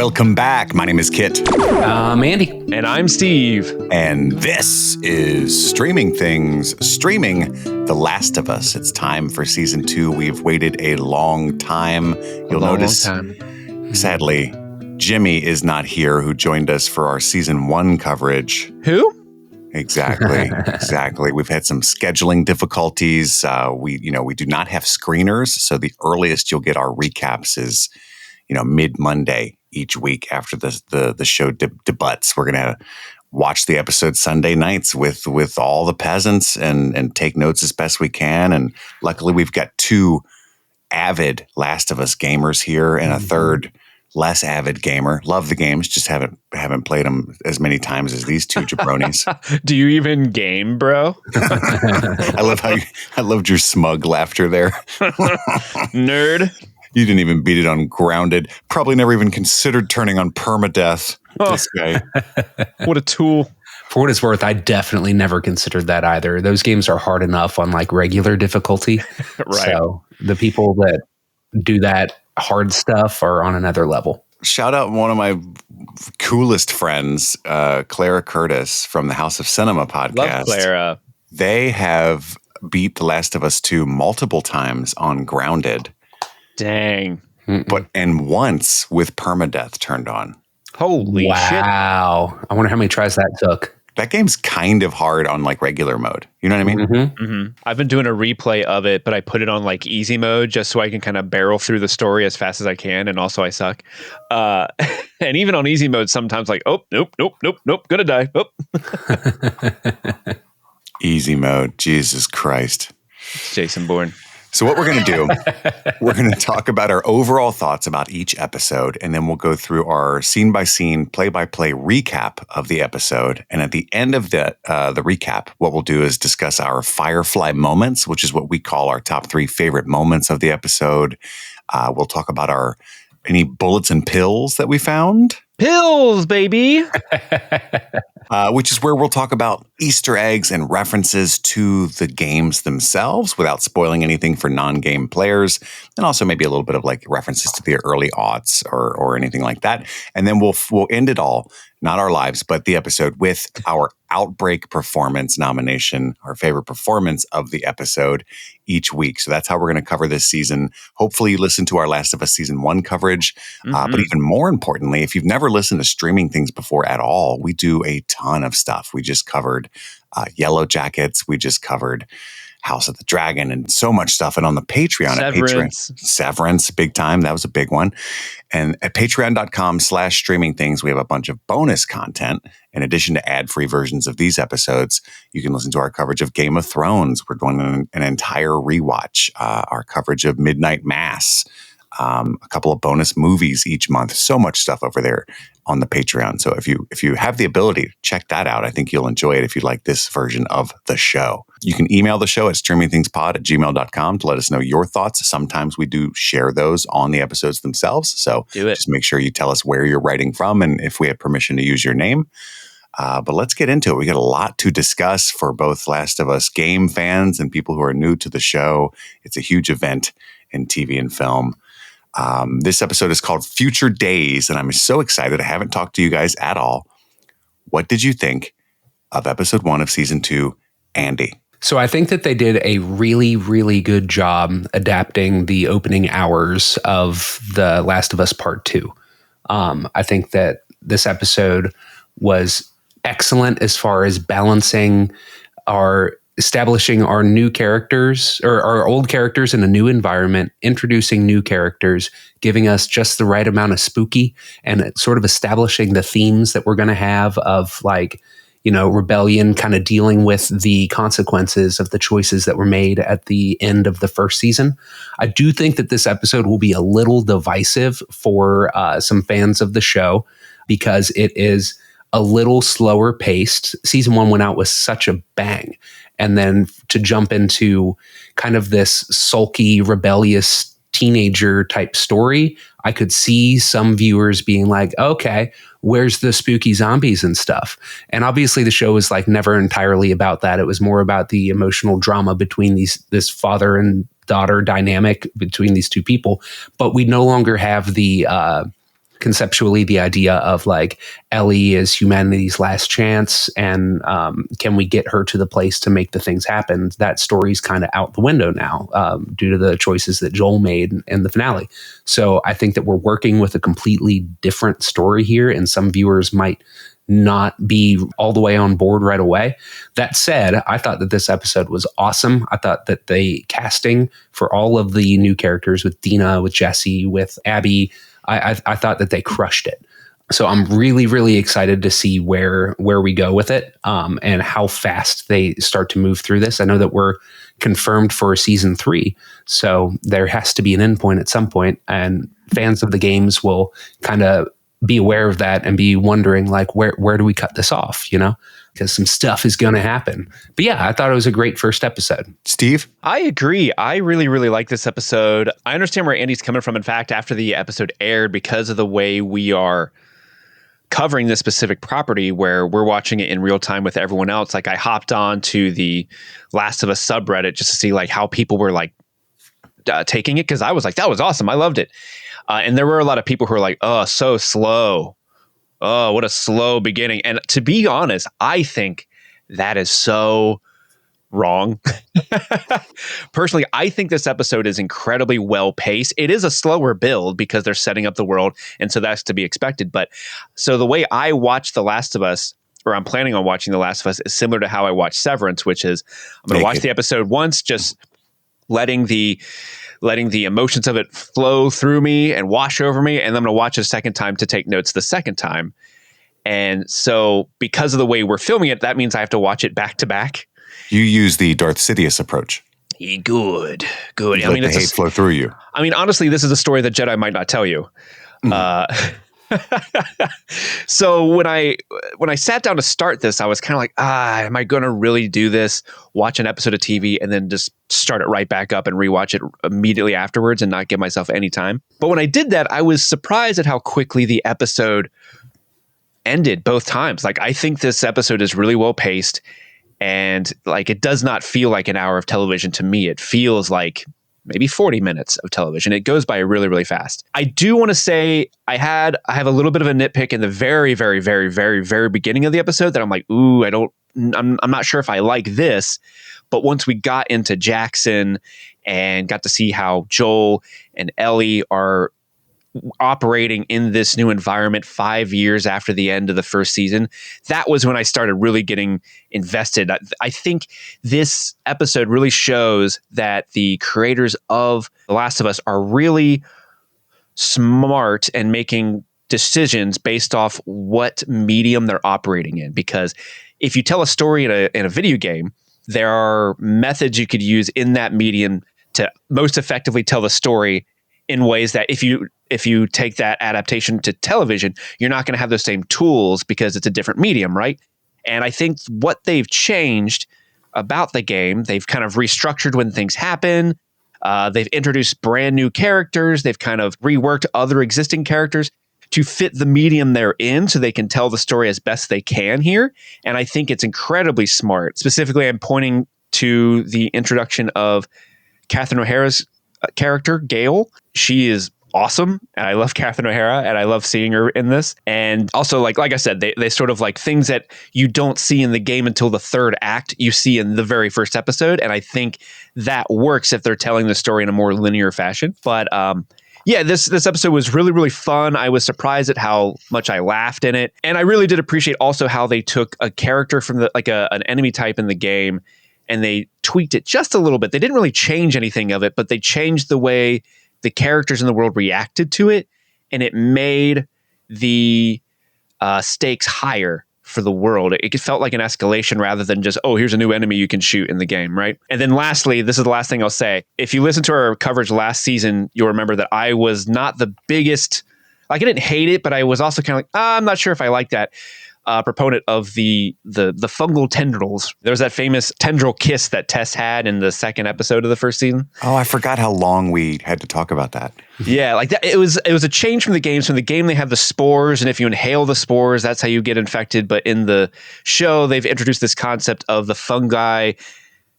Welcome back. My name is Kit. I'm Andy. And I'm Steve. And this is Streaming Things, streaming The Last of Us. It's time for season 2. We've waited a long time. You'll notice, sadly, Jimmy is not here, who joined us for our season 1 coverage. Who? Exactly. We've had some scheduling difficulties. We do not have screeners, so the earliest you'll get our recaps is, mid-Monday each week after the show debuts. We're gonna watch the episode Sunday nights with all the peasants and take notes as best we can. And luckily, we've got 2 avid Last of Us gamers here and a third less avid gamer. Love the games, just haven't played them as many times as these 2 jabronis. Do you even game, bro? I loved your smug laughter there. Nerd. You didn't even beat it on Grounded. Probably never even considered turning on permadeath. Oh. This guy. What a tool. For what it's worth, I definitely never considered that either. Those games are hard enough on like regular difficulty. Right. So the people that do that hard stuff are on another level. Shout out one of my coolest friends, Clara Curtis from the House of Cinema podcast. Love Clara. They have beat The Last of Us 2 multiple times on Grounded. Dang. And once with permadeath turned on. Holy shit. Wow. I wonder how many tries that took. That game's kind of hard on like regular mode. You know what I mean? Mm-hmm. Mm-hmm. I've been doing a replay of it, but I put it on like easy mode just so I can kind of barrel through the story as fast as I can. And also I suck. And even on easy mode, sometimes like, oh, nope, gonna die. Oh. Easy mode. Jesus Christ. It's Jason Bourne. So what we're going to do, we're going to talk about our overall thoughts about each episode, and then we'll go through our scene-by-scene, play-by-play recap of the episode. And at the end of the recap, what we'll do is discuss our Firefly Moments, which is what we call our top 3 favorite moments of the episode. We'll talk about any bullets and pills that we found. Pills, baby. Which is where we'll talk about Easter eggs and references to the games themselves without spoiling anything for non-game players, and also maybe a little bit of like references to the early aughts or anything like that. And then we'll end it all, not our lives, but the episode with our Outbreak Performance nomination, our favorite performance of the episode each week. So that's how we're going to cover this season. Hopefully you listen to our Last of Us season 1 coverage. But even more importantly, if you've never listened to Streaming Things before at all, we do a ton of stuff. We just covered Yellow Jackets. We just covered House of the Dragon and so much stuff. And on the Patreon, Severance, big time. That was a big one. And at patreon.com/streaming things, we have a bunch of bonus content. In addition to ad-free versions of these episodes, you can listen to our coverage of Game of Thrones. We're doing an entire rewatch, our coverage of Midnight Mass, a couple of bonus movies each month. So much stuff over there on the Patreon. So if you have the ability, check that out. I think you'll enjoy it if you like this version of the show. You can email the show at streamingthingspod@gmail.com to let us know your thoughts. Sometimes we do share those on the episodes themselves. So just make sure you tell us where you're writing from and if we have permission to use your name. But let's get into it. We got a lot to discuss for both Last of Us game fans and people who are new to the show. It's a huge event in TV and film. This episode is called Future Days, and I'm so excited. I haven't talked to you guys at all. What did you think of episode 1 of season 2, Andy? So I think that they did a really, really good job adapting the opening hours of The Last of Us Part 2. I think that this episode was excellent as far as establishing our new characters or our old characters in a new environment, introducing new characters, giving us just the right amount of spooky and sort of establishing the themes that we're going to have of like, rebellion, kind of dealing with the consequences of the choices that were made at the end of the first season. I do think that this episode will be a little divisive for some fans of the show because it is a little slower paced. Season 1 went out with such a bang. And then to jump into kind of this sulky, rebellious teenager type story, I could see some viewers being like, okay, where's the spooky zombies and stuff? And obviously the show is like never entirely about that. It was more about the emotional drama between this father and daughter dynamic between these two people. But we no longer have the conceptually the idea of like Ellie is humanity's last chance, and can we get her to the place to make the things happen? That story's kind of out the window now due to the choices that Joel made in the finale. So I think that we're working with a completely different story here, and some viewers might not be all the way on board right away. That said, I thought that this episode was awesome. I thought that the casting for all of the new characters, with Dina, with Jesse, with Abby, I thought that they crushed it. So I'm really, really excited to see where we go with it, and how fast they start to move through this. I know that we're confirmed for season 3, so there has to be an endpoint at some point, and fans of the games will kind of be aware of that and be wondering like, where do we cut this off, you know, because some stuff is going to happen. But yeah, I thought it was a great first episode. Steve? I agree. I really, really like this episode. I understand where Andy's coming from. In fact, after the episode aired, because of the way we are covering this specific property where we're watching it in real time with everyone else, like I hopped on to the Last of Us subreddit just to see like how people were like taking it, because I was like, that was awesome. I loved it. And there were a lot of people who were like, oh, so slow. Oh, what a slow beginning. And to be honest, I think that is so wrong. Personally, I think this episode is incredibly well paced. It is a slower build because they're setting up the world, and so that's to be expected. But so the way I watch The Last of Us, or I'm planning on watching The Last of Us, is similar to how I watch Severance, which is I'm going to watch the episode once, just letting the emotions of it flow through me and wash over me. And then I'm going to watch it a second time to take notes the second time. And so because of the way we're filming it, that means I have to watch it back to back. You use the Darth Sidious approach. Good. I mean, the hate flow through you. I mean, honestly, this is a story that Jedi might not tell you. So when I sat down to start this, I was kind of like, am I going to really do this? Watch an episode of TV and then just start it right back up and rewatch it immediately afterwards and not give myself any time. But when I did that, I was surprised at how quickly the episode ended both times. Like, I think this episode is really well paced, and like, it does not feel like an hour of television to me. It feels like maybe 40 minutes of television. It goes by really, really fast. I do want to say I have a little bit of a nitpick in the very, very, very, very, very beginning of the episode that I'm like, ooh, I'm not sure if I like this. But once we got into Jackson and got to see how Joel and Ellie are operating in this new environment 5 years after the end of the first season, that was when I started really getting invested. I think this episode really shows that the creators of The Last of Us are really smart and making decisions based off what medium they're operating in. Because if you tell a story in a video game, there are methods you could use in that medium to most effectively tell the story in ways that if you take that adaptation to television, you're not going to have those same tools because it's a different medium, right? And I think what they've changed about the game, they've kind of restructured when things happen. They've introduced brand new characters. They've kind of reworked other existing characters to fit the medium they're in so they can tell the story as best they can here. And I think it's incredibly smart. Specifically, I'm pointing to the introduction of Catherine O'Hara's character, Gale. She is awesome, and I love Catherine O'Hara, and I love seeing her in this. And also, like I said, they sort of like things that you don't see in the game until the third act, you see in the very first episode. And I think that works if they're telling the story in a more linear fashion. But yeah, this episode was really, really fun. I was surprised at how much I laughed in it. And I really did appreciate also how they took a character from an enemy type in the game and they tweaked it just a little bit. They didn't really change anything of it, but they changed the way the characters in the world reacted to it, and it made the stakes higher for the world. It felt like an escalation rather than just, oh, here's a new enemy you can shoot in the game, right? And then lastly, this is the last thing I'll say. If you listen to our coverage last season, you'll remember that I was not the biggest, like, I didn't hate it, but I was also kind of like, I'm not sure if I like that. Proponent of the fungal tendrils. There was that famous tendril kiss that Tess had in the second episode of the first season. Oh, I forgot how long we had to talk about that. Yeah, like that. It was a change from the game. So in the game, they have the spores, and if you inhale the spores, that's how you get infected. But in the show, they've introduced this concept of the fungi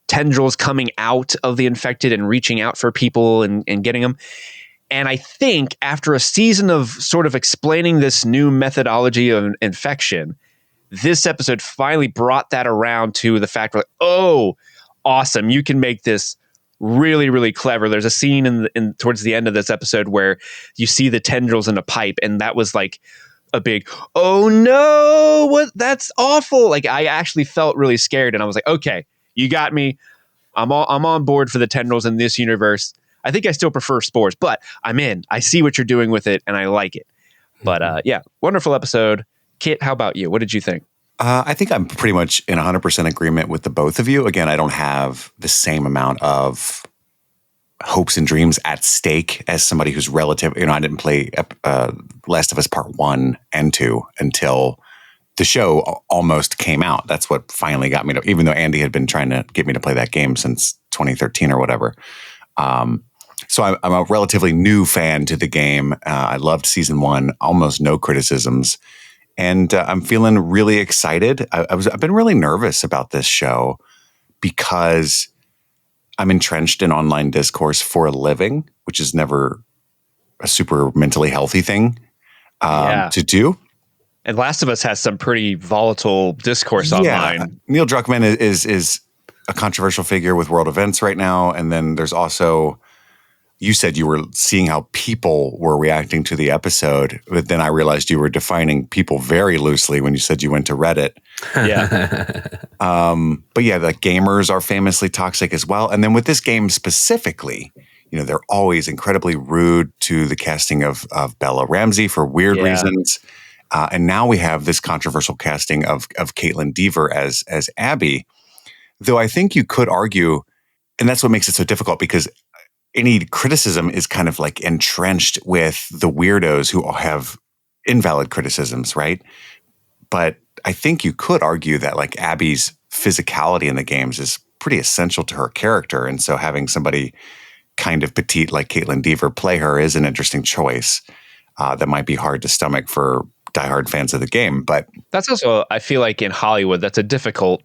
tendrils coming out of the infected and reaching out for people and getting them. And I think after a season of sort of explaining this new methodology of infection, this episode finally brought that around to the fact like, oh, awesome, you can make this really, really clever. There's a scene in towards the end of this episode where you see the tendrils in a pipe, and that was like a big, oh no, what? That's awful. Like I actually felt really scared, and I was like, okay, you got me. I'm on board for the tendrils in this universe. I think I still prefer spores, but I'm in. I see what you're doing with it, and I like it. But yeah, wonderful episode. Kit, how about you? What did you think? I think I'm pretty much in 100% agreement with the both of you. Again, I don't have the same amount of hopes and dreams at stake as somebody who's relative. I didn't play Last of Us Part 1 and 2 until the show almost came out. That's what finally got me to, even though Andy had been trying to get me to play that game since 2013 or whatever. So I'm a relatively new fan to the game. I loved season 1, almost no criticisms. And I'm feeling really excited. I've been really nervous about this show because I'm entrenched in online discourse for a living, which is never a super mentally healthy thing to do. And Last of Us has some pretty volatile discourse online. Neil Druckmann is a controversial figure with world events right now. And then there's also, you said you were seeing how people were reacting to the episode, but then I realized you were defining people very loosely when you said you went to Reddit. Yeah. But yeah, the gamers are famously toxic as well. And then with this game specifically, they're always incredibly rude to the casting of Bella Ramsey for weird reasons. And now we have this controversial casting of Caitlin Dever as Abby. Though I think you could argue, and that's what makes it so difficult, because any criticism is kind of like entrenched with the weirdos who all have invalid criticisms, right? But I think you could argue that like Abby's physicality in the games is pretty essential to her character. And so having somebody kind of petite like Caitlin Dever play her is an interesting choice that might be hard to stomach for diehard fans of the game. But that's also, I feel like in Hollywood, that's a difficult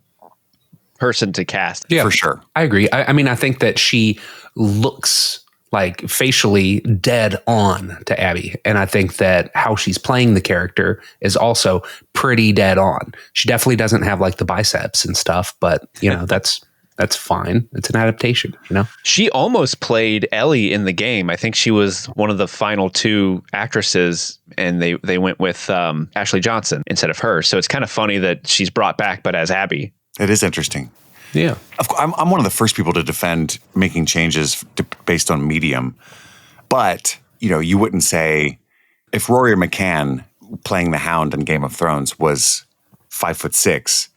person to cast. Yeah, for sure. I agree. I mean, I think that she looks like facially dead on to Abby. And I think that how she's playing the character is also pretty dead on. She definitely doesn't have like the biceps and stuff, but that's fine. It's an adaptation, She almost played Ellie in the game. I think she was one of the final 2 actresses, and they went with Ashley Johnson instead of her. So it's kind of funny that she's brought back, but as Abby. It is interesting. Yeah. Of course, I'm one of the first people to defend making changes based on medium. But, you wouldn't say if Rory McCann playing the Hound in Game of Thrones was 5'6",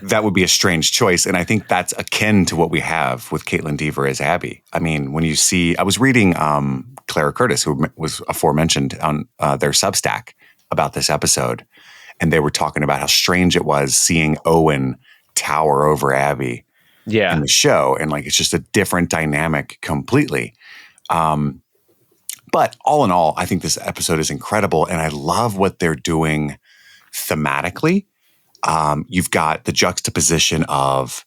that would be a strange choice. And I think that's akin to what we have with Caitlin Dever as Abby. I mean, when you see, I was reading Clara Curtis, who was aforementioned on their Substack about this episode. And they were talking about how strange it was seeing Owen tower over Abby in the show. And like, it's just a different dynamic completely. But all in all, I think this episode is incredible. And I love what they're doing thematically. You've got the juxtaposition of,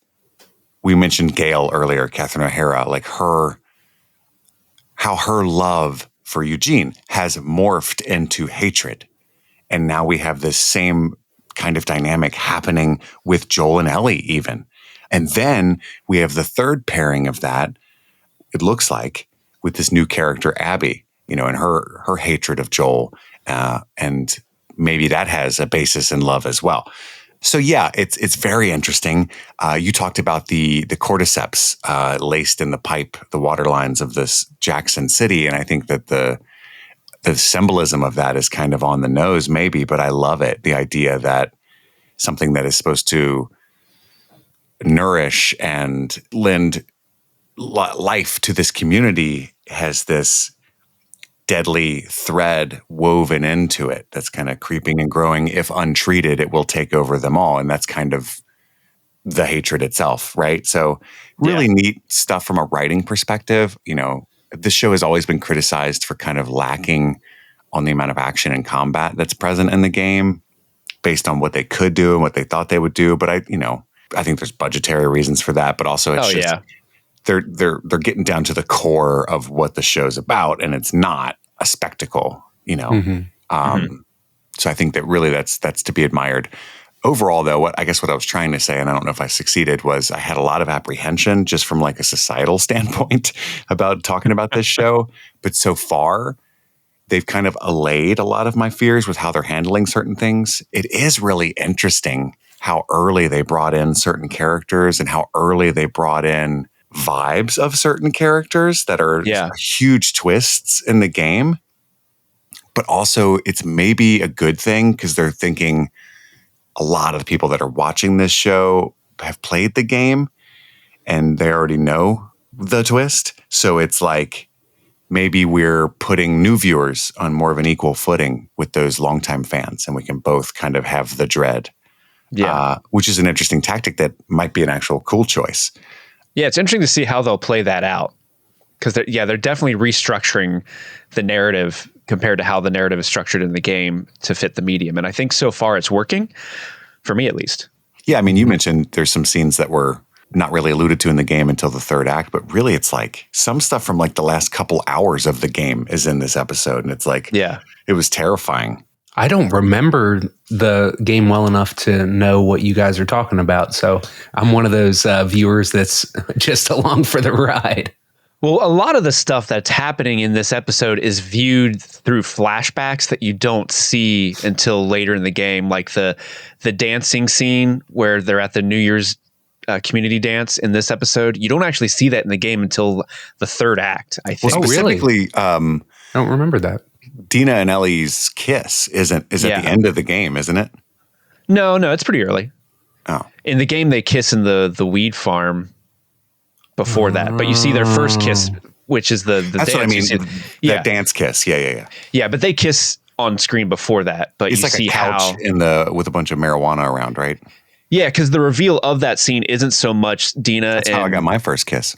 we mentioned Gail earlier, Catherine O'Hara, like how her love for Eugene has morphed into hatred. And now we have this same kind of dynamic happening with Joel and Ellie even. And then we have the third pairing of that, it looks like, with this new character, Abby, and her hatred of Joel. And maybe that has a basis in love as well. So yeah, it's very interesting. You talked about the cordyceps laced in the pipe, the water lines of this Jackson City. And I think that the symbolism of that is kind of on the nose maybe, but I love it. The idea that something that is supposed to nourish and lend life to this community has this deadly thread woven into it that's kind of creeping and growing. If untreated, it will take over them all. And that's kind of the hatred itself, right? So really neat stuff from a writing perspective. This show has always been criticized for kind of lacking on the amount of action and combat that's present in the game based on what they could do and what they thought they would do. But I think there's budgetary reasons for that, but also it's they're getting down to the core of what the show's about, and it's not a spectacle, you know. So I think that really that's to be admired. Overall, though, what I was trying to say, and I don't know if I succeeded, was I had a lot of apprehension just from like a societal standpoint about talking about this show. But so far, they've kind of allayed a lot of my fears with how they're handling certain things. It is really interesting how early they brought in certain characters and how early they brought in vibes of certain characters that are huge twists in the game. But also, it's maybe a good thing because they're thinking a lot of the people that are watching this show have played the game and they already know the twist. So it's like maybe we're putting new viewers on more of an equal footing with those longtime fans, and we can both kind of have the dread. Which is an interesting tactic that might be an actual cool choice. Yeah, it's interesting to see how they'll play that out. Because they're definitely restructuring the narrative compared to how the narrative is structured in the game to fit the medium. And I think so far it's working, for me at least. Yeah, I mean, you mentioned there's some scenes that were not really alluded to in the game until the third act, but really it's like some stuff from like the last couple hours of the game is in this episode. And it's like, it was terrifying. I don't remember the game well enough to know what you guys are talking about. So I'm one of those viewers that's just along for the ride. Well, a lot of the stuff that's happening in this episode is viewed through flashbacks that you don't see until later in the game, like the dancing scene where they're at the New Year's community dance in this episode. You don't actually see that in the game until the third act, I think. Well, specifically, I don't remember that. Dina and Ellie's kiss is at the end of the game, isn't it? No, it's pretty early. Oh. In the game, they kiss in the weed farm before that, but you see their first kiss, which is the that's dance. what I mean. That dance kiss. Yeah. Yeah, but they kiss on screen before that. But it's you like see a couch how with a bunch of marijuana around, right? Yeah, because the reveal of that scene isn't so much Dina. That's how I got my first kiss.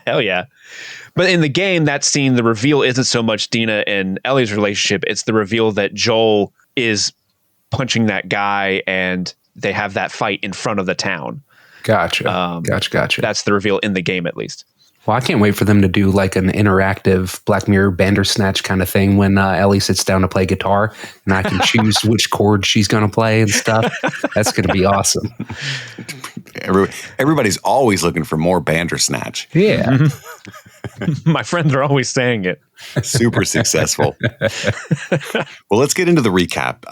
Hell yeah. But in the game, that scene, the reveal isn't so much Dina and Ellie's relationship. It's the reveal that Joel is punching that guy and they have that fight in front of the town. Gotcha. Gotcha. That's the reveal in the game, at least. Well, I can't wait for them to do like an interactive Black Mirror Bandersnatch kind of thing when Ellie sits down to play guitar and I can choose which chord she's going to play and stuff. That's going to be awesome. Everybody's always looking for more Bandersnatch. Yeah. My friends are always saying it. Super successful. Well, let's get into the recap.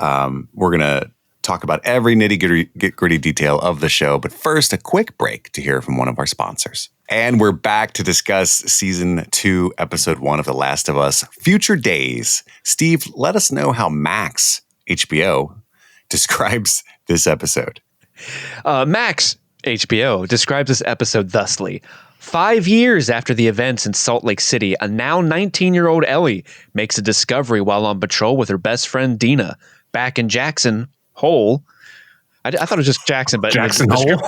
We're going to talk about every nitty-gritty detail of the show. But first, a quick break to hear from one of our sponsors. And we're back to discuss Season 2, Episode 1 of The Last of Us, Future Days. Steve, let us know how Max, HBO, describes this episode. Max, HBO, describes this episode thusly. 5 years after the events in Salt Lake City, a now 19-year-old Ellie makes a discovery while on patrol with her best friend Dina. Back in Jackson Hole. I thought it was just Jackson, but Jackson Hole.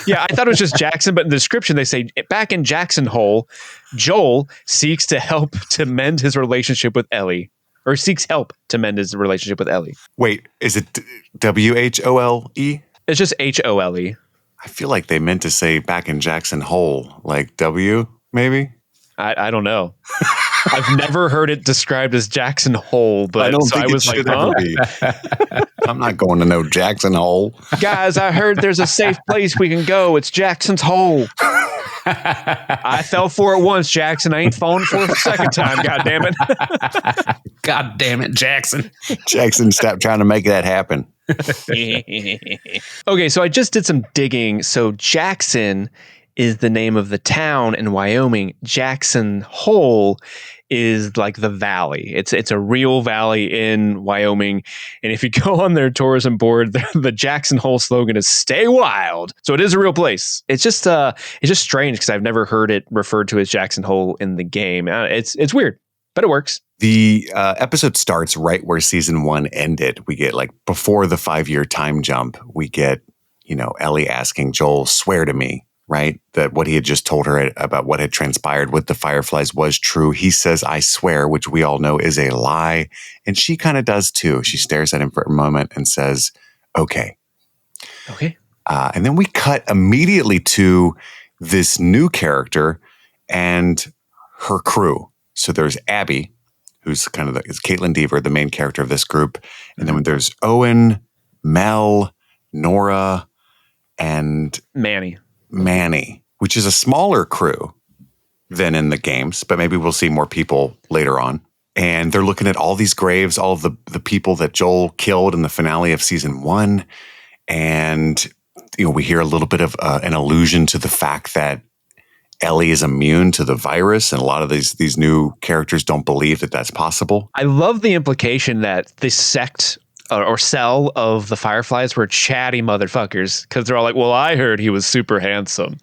Yeah, I thought it was just Jackson, but in the description they say back in Jackson Hole, Joel seeks to help to mend his relationship with Ellie, or seeks help to mend his relationship with Ellie. Wait, is it WHOLE? It's just HOLE. I feel like they meant to say back in Jackson Hole, like W, maybe. I don't know. I've never heard it described as Jackson Hole, but I don't so think I was it should like, ever be. I'm not going to no Jackson Hole. Guys, I heard there's a safe place we can go. It's Jackson's Hole. I fell for it once, Jackson. I ain't falling for it a second time. God damn it. God damn it, Jackson. Jackson, stop trying to make that happen. Okay, so I just did some digging. So Jackson is the name of the town in Wyoming. Jackson Hole is like the valley. It's a real valley in Wyoming. And if you go on their tourism board, the Jackson Hole slogan is "Stay Wild." So it is a real place. It's just strange because I've never heard it referred to as Jackson Hole in the game. It's weird, but it works. The episode starts right where season 1 ended. We get like before the 5-year time jump, we get, Ellie asking Joel, swear to me, right? That what he had just told her about what had transpired with the Fireflies was true. He says, I swear, which we all know is a lie. And she kind of does too. She stares at him for a moment and says, okay. Okay. And then we cut immediately to this new character and her crew. So there's Abby, who's kind of is Caitlin Deaver, the main character of this group. And then there's Owen, Mel, Nora, and Manny, which is a smaller crew than in the games, but maybe we'll see more people later on. And they're looking at all these graves, all of the people that Joel killed in the finale of season 1. And, we hear a little bit of an allusion to the fact that Ellie is immune to the virus. And a lot of these new characters don't believe that that's possible. I love the implication that the sect or cell of the Fireflies were chatty motherfuckers, because they're all like, well, I heard he was super handsome.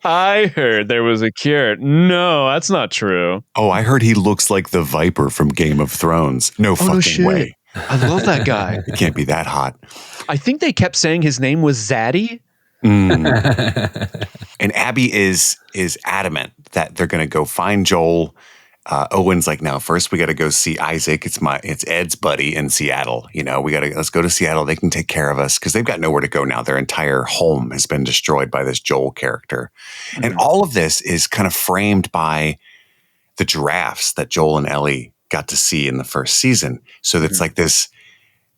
I heard there was a cure. No, that's not true. Oh, I heard he looks like the Viper from Game of Thrones. No fucking way. I love that guy. It can't be that hot. I think they kept saying his name was Zaddy. And Abby is adamant that they're going to go find Joel. Owen's like, no, first we got to go see Isaac. It's Ed's buddy in Seattle. Let's go to Seattle. They can take care of us, because they've got nowhere to go now. Their entire home has been destroyed by this Joel character. Mm-hmm. And all of this is kind of framed by the giraffes that Joel and Ellie got to see in the first season. So it's like this,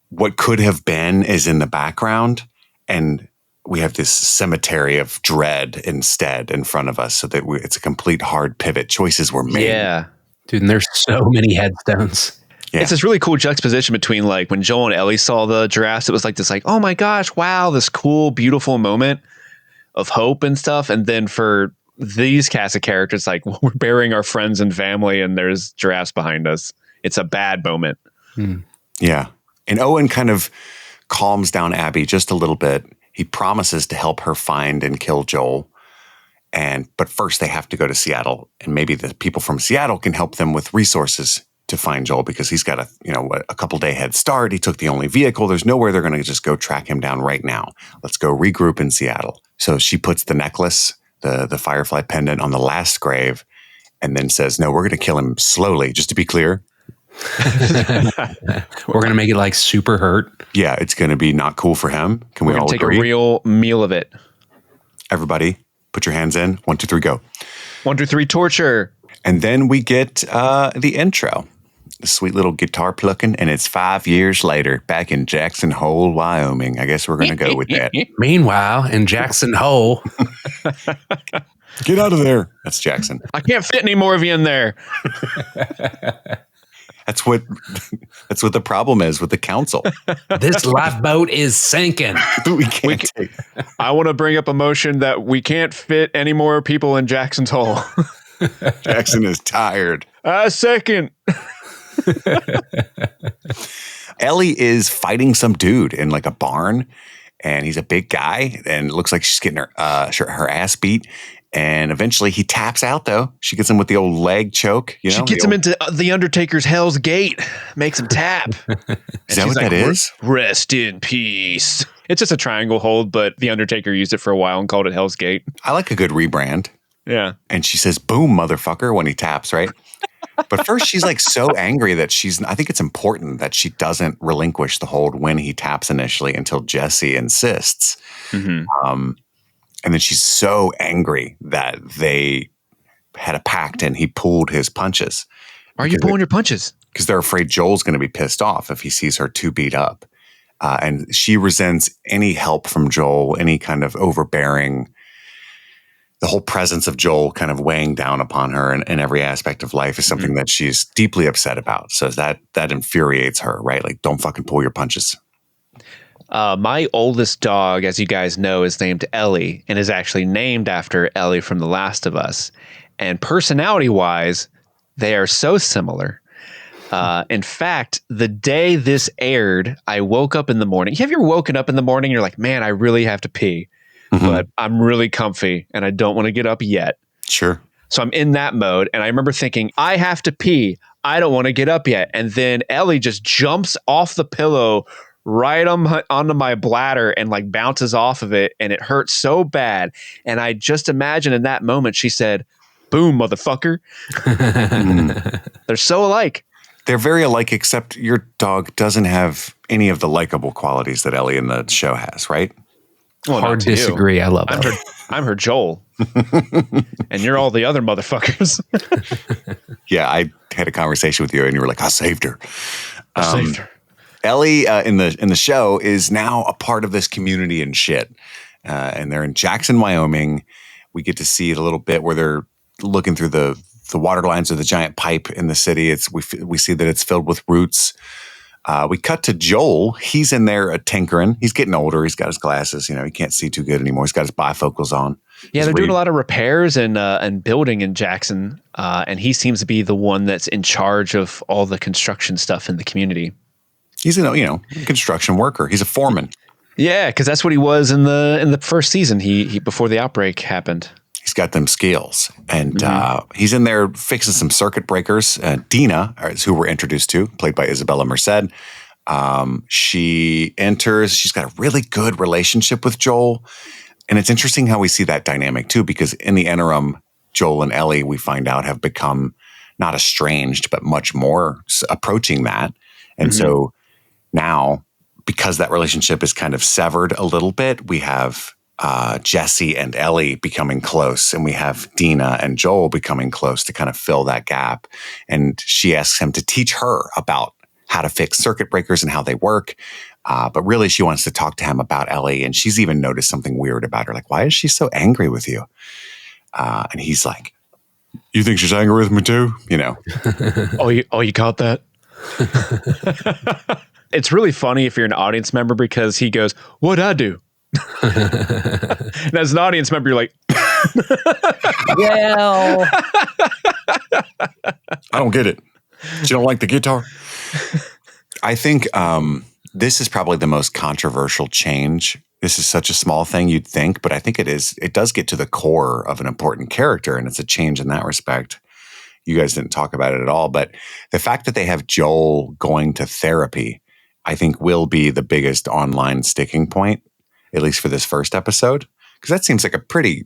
what could have been is in the background, and we have this cemetery of dread instead in front of us, so that it's a complete hard pivot. Choices were made. Yeah. Dude, and there's so many headstones. Yeah. It's this really cool juxtaposition between, like, when Joel and Ellie saw the giraffes, it was like this, like, oh my gosh, wow, this cool, beautiful moment of hope and stuff. And then for these cast of characters, like, we're burying our friends and family and there's giraffes behind us. It's a bad moment. Yeah. And Owen kind of calms down Abby just a little bit. He promises to help her find and kill Joel. But first they have to go to Seattle, and maybe the people from Seattle can help them with resources to find Joel, because he's got a couple day head start. He took the only vehicle. There's nowhere they're going to just go track him down right now. Let's go regroup in Seattle. So she puts the necklace, the Firefly pendant, on the last grave, and then says, no, we're going to kill him slowly. Just to be clear. We're going to make it like super hurt. Yeah, it's going to be not cool for him. Can we all take agree? A real meal of it. Everybody, put your hands in. 1, 2, 3, go. 1, 2, 3, torture. And then we get the intro. The sweet little guitar plucking, and it's 5 years later, back in Jackson Hole, Wyoming. I guess we're going to go with that. Meanwhile, in Jackson Hole. Get out of there. That's Jackson. I can't fit any more of you in there. That's what the problem is with the council. This lifeboat is sinking. I want to bring up a motion that we can't fit any more people in Jackson's Hole. Jackson is tired. Second. Ellie is fighting some dude in like a barn, and he's a big guy, and it looks like she's getting her ass beat. And eventually he taps out, though. She gets him with the old leg choke. She gets him into the Undertaker's Hell's Gate, makes him tap. Is that what that is? Rest in peace. It's just a triangle hold, but the Undertaker used it for a while and called it Hell's Gate. I like a good rebrand. Yeah. And she says, boom, motherfucker, when he taps, right? But first she's like so angry that I think it's important that she doesn't relinquish the hold when he taps initially until Jesse insists. Mm-hmm. And then she's so angry that they had a pact and he pulled his punches. Why are you pulling your punches? Because they're afraid Joel's going to be pissed off if he sees her too beat up. And she resents any help from Joel, any kind of overbearing, the whole presence of Joel kind of weighing down upon her in every aspect of life is something that she's deeply upset about. So that infuriates her, right? Like, don't fucking pull your punches. My oldest dog, as you guys know, is named Ellie and is actually named after Ellie from The Last of Us. And personality-wise, they are so similar. In fact, the day this aired, I woke up in the morning. Have you ever woken up in the morning? You're like, man, I really have to pee, but I'm really comfy and I don't want to get up yet. Sure. So I'm in that mode. And I remember thinking, I have to pee. I don't want to get up yet. And then Ellie just jumps off the pillow right onto my bladder and like bounces off of it. And it hurts so bad. And I just imagine in that moment, she said, boom, motherfucker. They're so alike. They're very alike, except your dog doesn't have any of the likable qualities that Ellie in the show has, right? Well, Hard not to you. disagree. I love Ellie. I'm her Joel, and you're all the other motherfuckers. Yeah, I had a conversation with you, and you were like, "I saved her." I saved her. Ellie in the show is now a part of this community and shit, and they're in Jackson, Wyoming. We get to see a little bit where they're looking through the water lines of the giant pipe in the city. We see that it's filled with roots. We cut to Joel. He's in there tinkering. He's getting older. He's got his glasses. You know, he can't see too good anymore. He's got his bifocals on. Yeah, they're doing a lot of repairs and building in Jackson, and he seems to be the one that's in charge of all the construction stuff in the community. He's a construction worker. He's a foreman. Yeah, because that's what he was in the first season. He before the outbreak happened. He's got them skills, and he's in there fixing some circuit breakers. Dina is who we're introduced to, played by Isabella Merced. She enters. She's got a really good relationship with Joel, and it's interesting how we see that dynamic too, because in the interim, Joel and Ellie, we find out, have become not estranged, but much more approaching that. And so now, because that relationship is kind of severed a little bit, we have Jesse and Ellie becoming close, and we have Dina and Joel becoming close to kind of fill that gap. And she asks him to teach her about how to fix circuit breakers and how they work. But really, she wants to talk to him about Ellie. And she's even noticed something weird about her. Like, why is she so angry with you? And he's like, you think she's angry with me too? You know? You caught that? It's really funny if you're an audience member, because he goes, "What'd I do?" And as an audience member, you're like, Well, I don't get it. You don't like the guitar? I think this is probably the most controversial change. This is such a small thing, you'd think, but I think it is. It does get to the core of an important character, and it's a change in that respect. You guys didn't talk about it at all, but the fact that they have Joel going to therapy, I think, will be the biggest online sticking point, at least for this first episode, because that seems like a pretty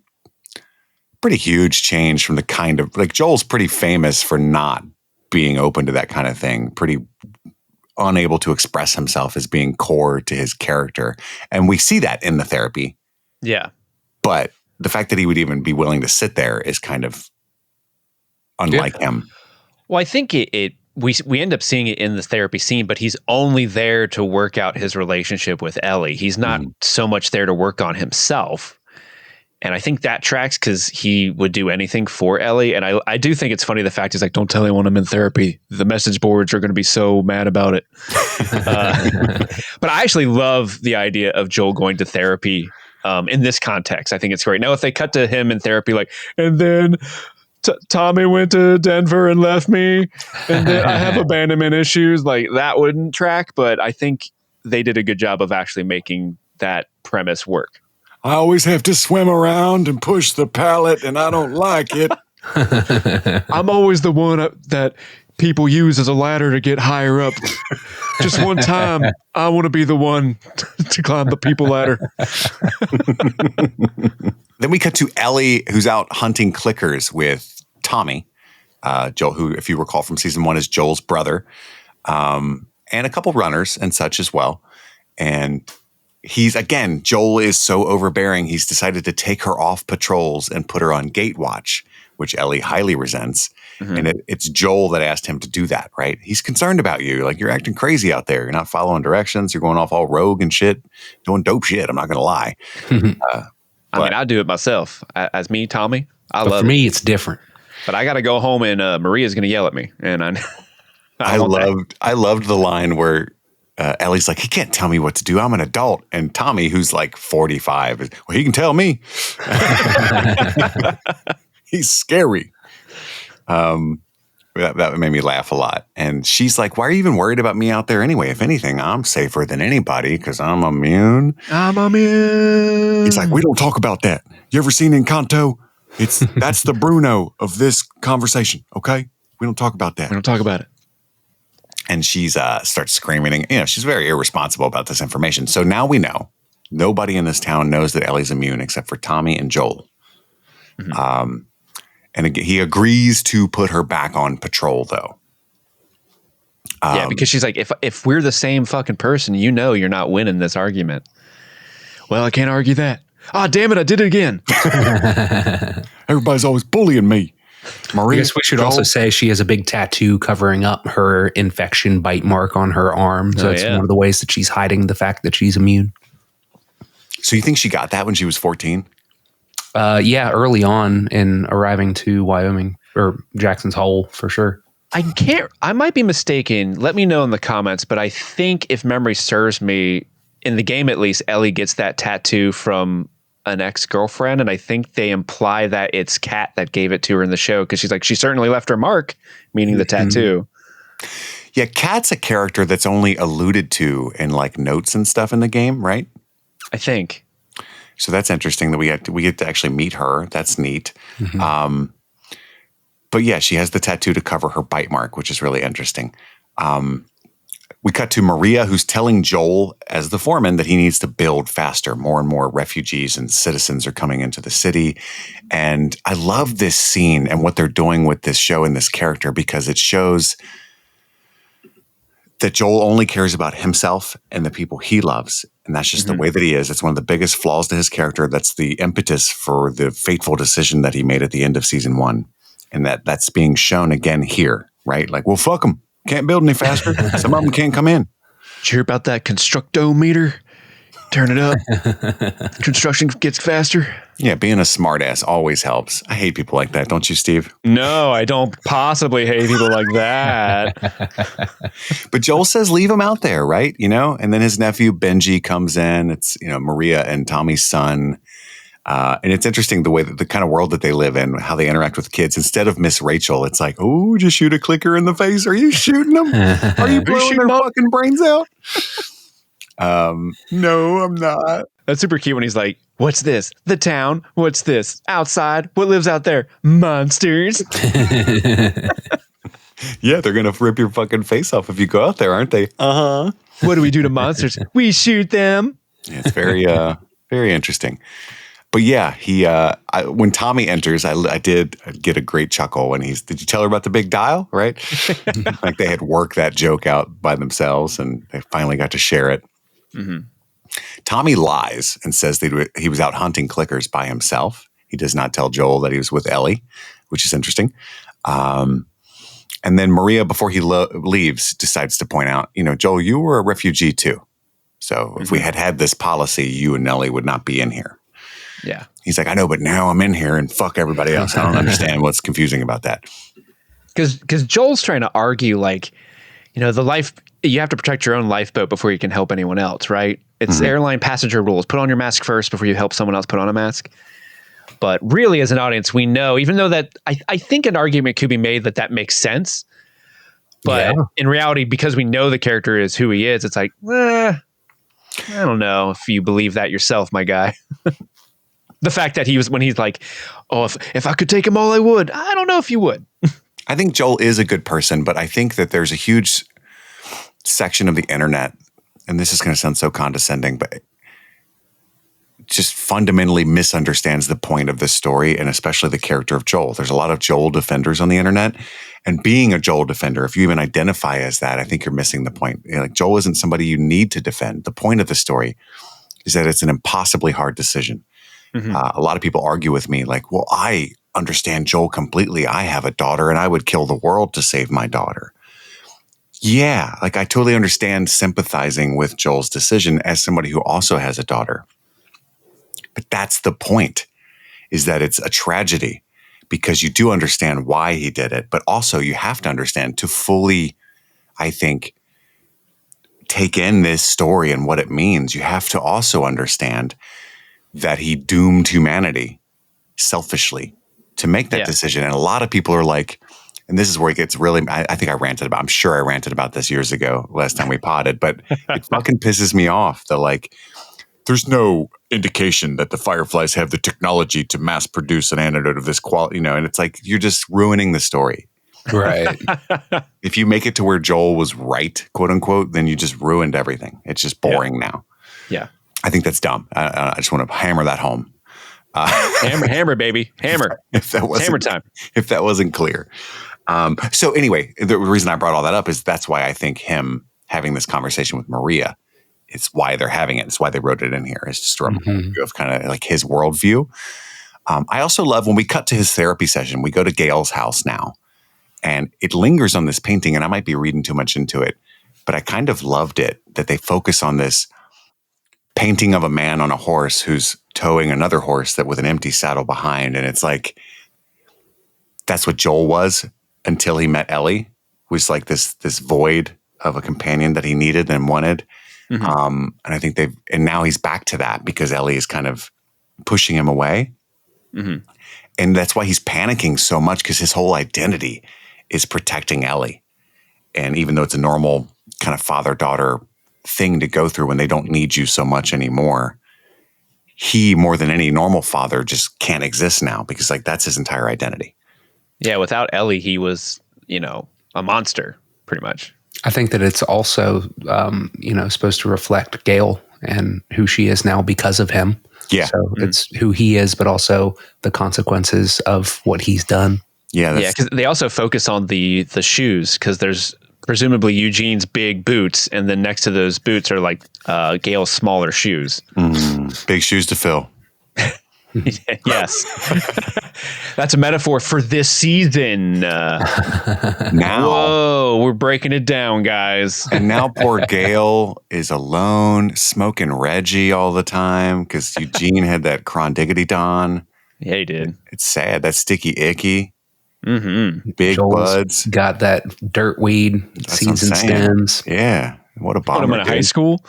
huge change from the kind of, like, Joel's pretty famous for not being open to that kind of thing, pretty unable to express himself as being core to his character. And we see that in the therapy. yeah. But the fact that he would even be willing to sit there is kind of unlike him. Well, I think we end up seeing it in the therapy scene, but he's only there to work out his relationship with Ellie. He's not so much there to work on himself. And I think that tracks, because he would do anything for Ellie. And I do think it's funny, the fact is, like, don't tell anyone I'm in therapy. The message boards are going to be so mad about it. But I actually love the idea of Joel going to therapy in this context. I think it's great. Now, if they cut to him in therapy, like, and then Tommy went to Denver and left me, and then I have abandonment issues, like, that wouldn't track. But I think they did a good job of actually making that premise work. I always have to swim around and push the pallet, and I don't like it. I'm always the one that people use as a ladder to get higher up. Just one time, I want to be the one to climb the people ladder. Then we cut to Ellie, who's out hunting clickers with Tommy, Joel, who, if you recall from season 1, is Joel's brother, and a couple runners and such as well. And Joel is so overbearing, he's decided to take her off patrols and put her on gate watch, which Ellie highly resents. And it's Joel that asked him to do that, right? He's concerned about you. Like, you're acting crazy out there. You're not following directions. You're going off all rogue and shit, doing dope shit. I'm not going to lie. I mean, I do it myself. As me, Tommy, but for me, it's different. But I got to go home, and Maria's going to yell at me. And I loved the line where Ellie's like, he can't tell me what to do. I'm an adult. And Tommy, who's like 45, is, well, he can tell me. He's scary. That made me laugh a lot. And she's like, why are you even worried about me out there anyway? If anything, I'm safer than anybody because I'm immune. I'm immune. He's like, we don't talk about that. You ever seen Encanto? That's the Bruno of this conversation. Okay. We don't talk about that. We don't talk about it. And she's starts screaming. She's very irresponsible about this information. So now we know nobody in this town knows that Ellie's immune except for Tommy and Joel. And he agrees to put her back on patrol, though. Yeah, because she's like, if we're the same fucking person, you're not winning this argument. Well, I can't argue that. Ah, damn it, I did it again. Everybody's always bullying me. I guess we should also say she has a big tattoo covering up her infection bite mark on her arm. So it's one of the ways that she's hiding the fact that she's immune. So you think she got that when she was 14? Yeah, early on in arriving to Wyoming or Jackson's Hole for sure. I might be mistaken. Let me know in the comments, but I think if memory serves me, in the game at least, Ellie gets that tattoo from an ex-girlfriend, and I think they imply that it's Kat that gave it to her in the show because she's like, she certainly left her mark, meaning the tattoo. Yeah, Kat's a character that's only alluded to in like notes and stuff in the game, right? I think. So that's interesting that we get to actually meet her. That's neat. But yeah, she has the tattoo to cover her bite mark, which is really interesting. We cut to Maria, who's telling Joel as the foreman that he needs to build faster. More and more refugees and citizens are coming into the city. And I love this scene and what they're doing with this show and this character because it shows that Joel only cares about himself and the people he loves. And that's just the way that he is. It's one of the biggest flaws to his character. That's the impetus for the fateful decision that he made at the end of season 1. And that's being shown again here, right? Like, well, fuck them. Can't build any faster. Some of them can't come in. Did you hear about that constructometer? Turn it up. Construction gets faster. Yeah, being a smartass always helps. I hate people like that, don't you, Steve? No, I don't possibly hate people like that. But Joel says leave him out there, right? You know, and then his nephew Benji comes in. It's, you know, Maria and Tommy's son. And it's interesting the way that the kind of world that they live in, how they interact with kids. Instead of Miss Rachel, it's like, oh, just shoot a clicker in the face. Are you shooting them? Are you blowing their fucking brains out? No, I'm not. That's super cute when he's like, what's this? The town. What's this? Outside. What lives out there? Monsters. Yeah, they're going to rip your fucking face off if you go out there, aren't they? Uh-huh. What do we do to monsters? We shoot them. Yeah, it's very, very interesting. But yeah, when Tommy enters, I did get a great chuckle when did you tell her about the big dial, right? Like they had worked that joke out by themselves and they finally got to share it. Tommy lies and says that he was out hunting clickers by himself. He does not tell Joel that he was with Ellie, which is interesting. And then Maria, before he leaves, decides to point out, you know, Joel, you were a refugee too. So if we had this policy, you and Ellie would not be in here. Yeah. He's like, I know, but now I'm in here and fuck everybody else. I don't understand what's confusing about that. Because Joel's trying to argue, like, you know, you have to protect your own lifeboat before you can help anyone else, right? It's airline passenger rules. Put on your mask first before you help someone else put on a mask. But really, as an audience, we know, even though that I think an argument could be made that makes sense. But in reality, because we know the character is who he is, it's like, I don't know if you believe that yourself, my guy. The fact that when he's like, oh, if I could take them all, I would. I don't know if you would. I think Joel is a good person, but I think that there's a huge section of the internet, and this is going to sound so condescending, but just fundamentally misunderstands the point of this story and especially the character of Joel. There's a lot of Joel defenders on the internet, and being a Joel defender, if you even identify as that, I think you're missing the point. You know, like Joel isn't somebody you need to defend. The point of the story is that it's an impossibly hard decision. A lot of people argue with me like, well, I understand Joel completely. I have a daughter and I would kill the world to save my daughter. Yeah, like I totally understand sympathizing with Joel's decision as somebody who also has a daughter. But that's the point, is that it's a tragedy because you do understand why he did it, but also you have to understand to fully, I think, take in this story and what it means. You have to also understand that he doomed humanity selfishly to make that decision. And a lot of people are like, and this is where it gets really, I think I'm sure I ranted about this years ago, last time we potted, but it fucking pisses me off that like, there's no indication that the Fireflies have the technology to mass produce an antidote of this quality, you know, and it's like, you're just ruining the story. Right. If you make it to where Joel was right, quote unquote, then you just ruined everything. It's just boring now. Yeah. I think that's dumb. I just want to hammer that home. Hammer, baby. Hammer. If that wasn't, hammer time. If that wasn't clear. So anyway, the reason I brought all that up is that's why I think him having this conversation with Maria it's why they're having it. It's why they wrote it in here. It's just a reminder of kind of like his worldview. I also love when we cut to his therapy session, we go to Gail's house now, and it lingers on this painting, and I might be reading too much into it, but I kind of loved it that they focus on this painting of a man on a horse who's towing another horse that with an empty saddle behind. And it's like, that's what Joel was until he met Ellie, was like this void of a companion that he needed and wanted. And I think and now he's back to that because Ellie is kind of pushing him away. And that's why he's panicking so much, because his whole identity is protecting Ellie. And even though it's a normal kind of father-daughter thing to go through when they don't need you so much anymore, he, more than any normal father, just can't exist now because like that's his entire identity. Yeah, without Ellie, he was, a monster, pretty much. I think that it's also, supposed to reflect Gail and who she is now because of him. Yeah. So it's who he is, but also the consequences of what he's done. Yeah, because they also focus on the shoes, because there's presumably Eugene's big boots, and then next to those boots are like Gail's smaller shoes. Big shoes to fill. Yes. That's a metaphor for this season. Now. Whoa, we're breaking it down, guys. And now poor Gail is alone, smoking Reggie all the time because Eugene had that Crondiggity Don. Yeah, he did. It's sad. That sticky icky. Big Joel's buds. got that dirt weed, seeds and stems. Yeah. What a Put bomber. him in high school.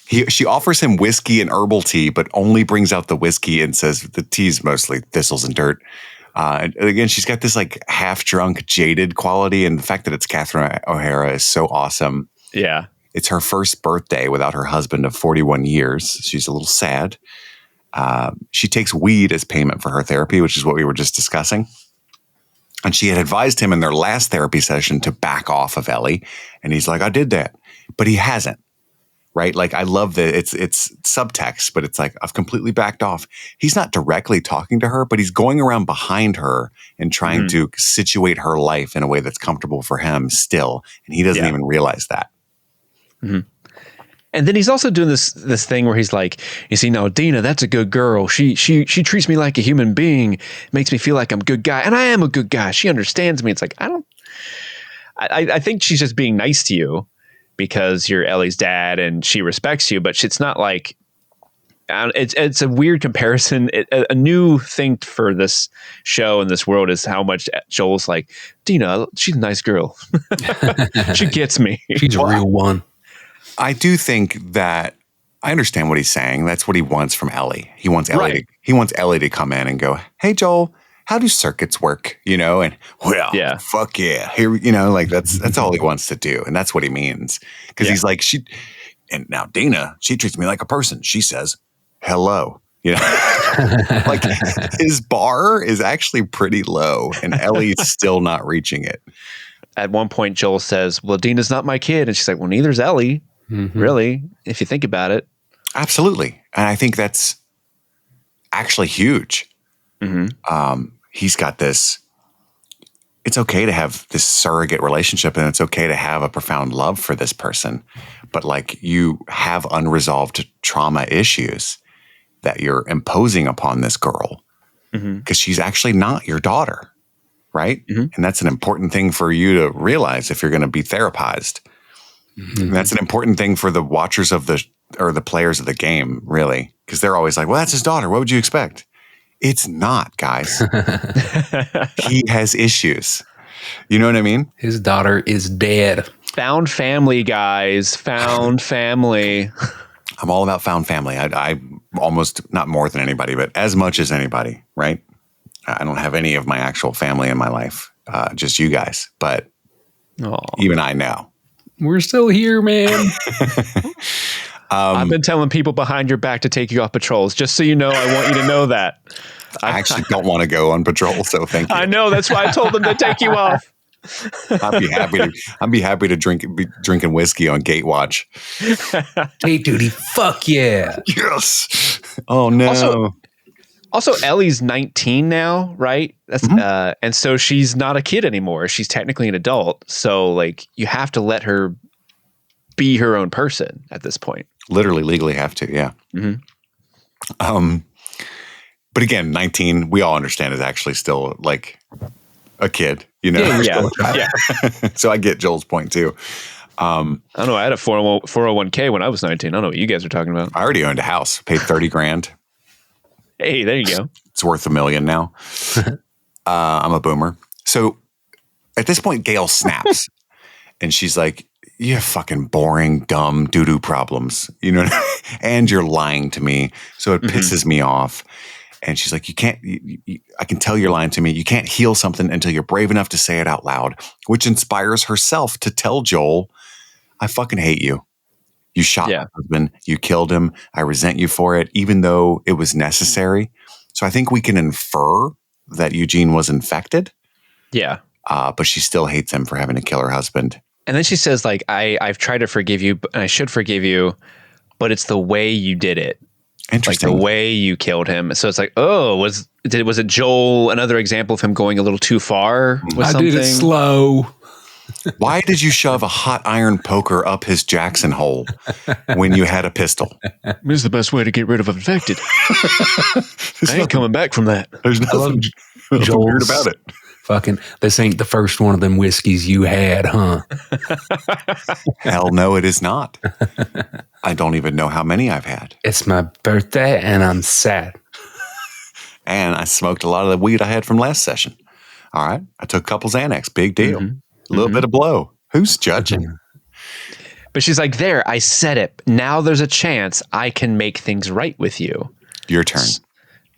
She offers him whiskey and herbal tea, but only brings out the whiskey and says the tea's mostly thistles and dirt. And again, she's got this like half drunk, jaded quality. And the fact that it's Catherine O'Hara is so awesome. Yeah. It's her first birthday without her husband of 41 years. She's a little sad. She takes weed as payment for her therapy, which is what we were just discussing. And she had advised him in their last therapy session to back off of Ellie. And he's like, I did that. But he hasn't. Right? Like, I love that it's subtext, but it's like, I've completely backed off. He's not directly talking to her, but he's going around behind her and trying to situate her life in a way that's comfortable for him still. And he doesn't even realize that. And then he's also doing this thing where he's like, you see, now Dina, that's a good girl. She treats me like a human being, makes me feel like I'm a good guy. And I am a good guy. She understands me. It's like, I think she's just being nice to you because you're Ellie's dad and she respects you, but it's not like, it's a weird comparison. A new thing for this show and this world is how much Joel's like, Dina, she's a nice girl. She gets me. She's a real one. I do think that I understand what he's saying. That's what he wants from Ellie. He wants Ellie. He wants Ellie to come in and go, "Hey, Joel, how do circuits work?" And fuck yeah, here. Like that's all he wants to do, and that's what he means. Because he's like, and now Dana, she treats me like a person. She says, "Hello." Like his bar is actually pretty low, and Ellie's still not reaching it. At one point, Joel says, "Well, Dina's not my kid," and she's like, "Well, neither's Ellie." Really, if you think about it. Absolutely. And I think that's actually huge. He's got this, it's okay to have this surrogate relationship, and it's okay to have a profound love for this person. But like, you have unresolved trauma issues that you're imposing upon this girl because she's actually not your daughter. Right. And that's an important thing for you to realize if you're going to be therapized. And that's an important thing for the watchers of the players of the game, really, because they're always like, well, that's his daughter. What would you expect? It's not, guys. He has issues. You know what I mean? His daughter is dead. Found family, guys. Found family. I'm all about found family. I almost, not more than anybody, but as much as anybody, right? I don't have any of my actual family in my life, just you guys. But even I know. We're still here, man. I've been telling people behind your back to take you off patrols, just so you know. I want you to know that. I actually don't want to go on patrol, so thank you. I know, that's why I told them to take you off. I'd be happy to be drinking whiskey on gate watch. Gate duty, fuck yeah. Yes. Oh no. Also, Ellie's 19 now, right? That's and so she's not a kid anymore. She's technically an adult. So like, you have to let her be her own person at this point. Literally, legally have to, yeah. But again, 19, we all understand, is actually still like a kid, you know? Yeah. So I get Joel's point too. I don't know. I had a 401k when I was 19. I don't know what you guys are talking about. I already owned a house, paid $30,000. Hey, there you go. It's worth $1 million now. I'm a boomer. So at this point, Gail snaps and she's like, you have fucking boring, dumb doo-doo problems, you know, and you're lying to me. So it pisses me off. And she's like, I can tell you're lying to me. You can't heal something until you're brave enough to say it out loud, which inspires herself to tell Joel, I fucking hate you. You shot my husband. You killed him. I resent you for it, even though it was necessary. So I think we can infer that Eugene was infected. Yeah. But she still hates him for having to kill her husband. And then she says, like, I've tried to forgive you, and I should forgive you, but it's the way you did it. Interesting. Like the way you killed him. So it's like, oh, was it Joel, another example of him going a little too far with something? I did it slow. Why did you shove a hot iron poker up his Jackson hole when you had a pistol? This is the best way to get rid of infected. I ain't coming back from that. There's nothing weird about it. Fucking, this ain't the first one of them whiskeys you had, huh? Hell no, it is not. I don't even know how many I've had. It's my birthday and I'm sad. And I smoked a lot of the weed I had from last session. All right. I took a couple Xanax. Big deal. A little bit of blow. Who's judging? But she's like, there, I said it. Now there's a chance I can make things right with you. Your turn.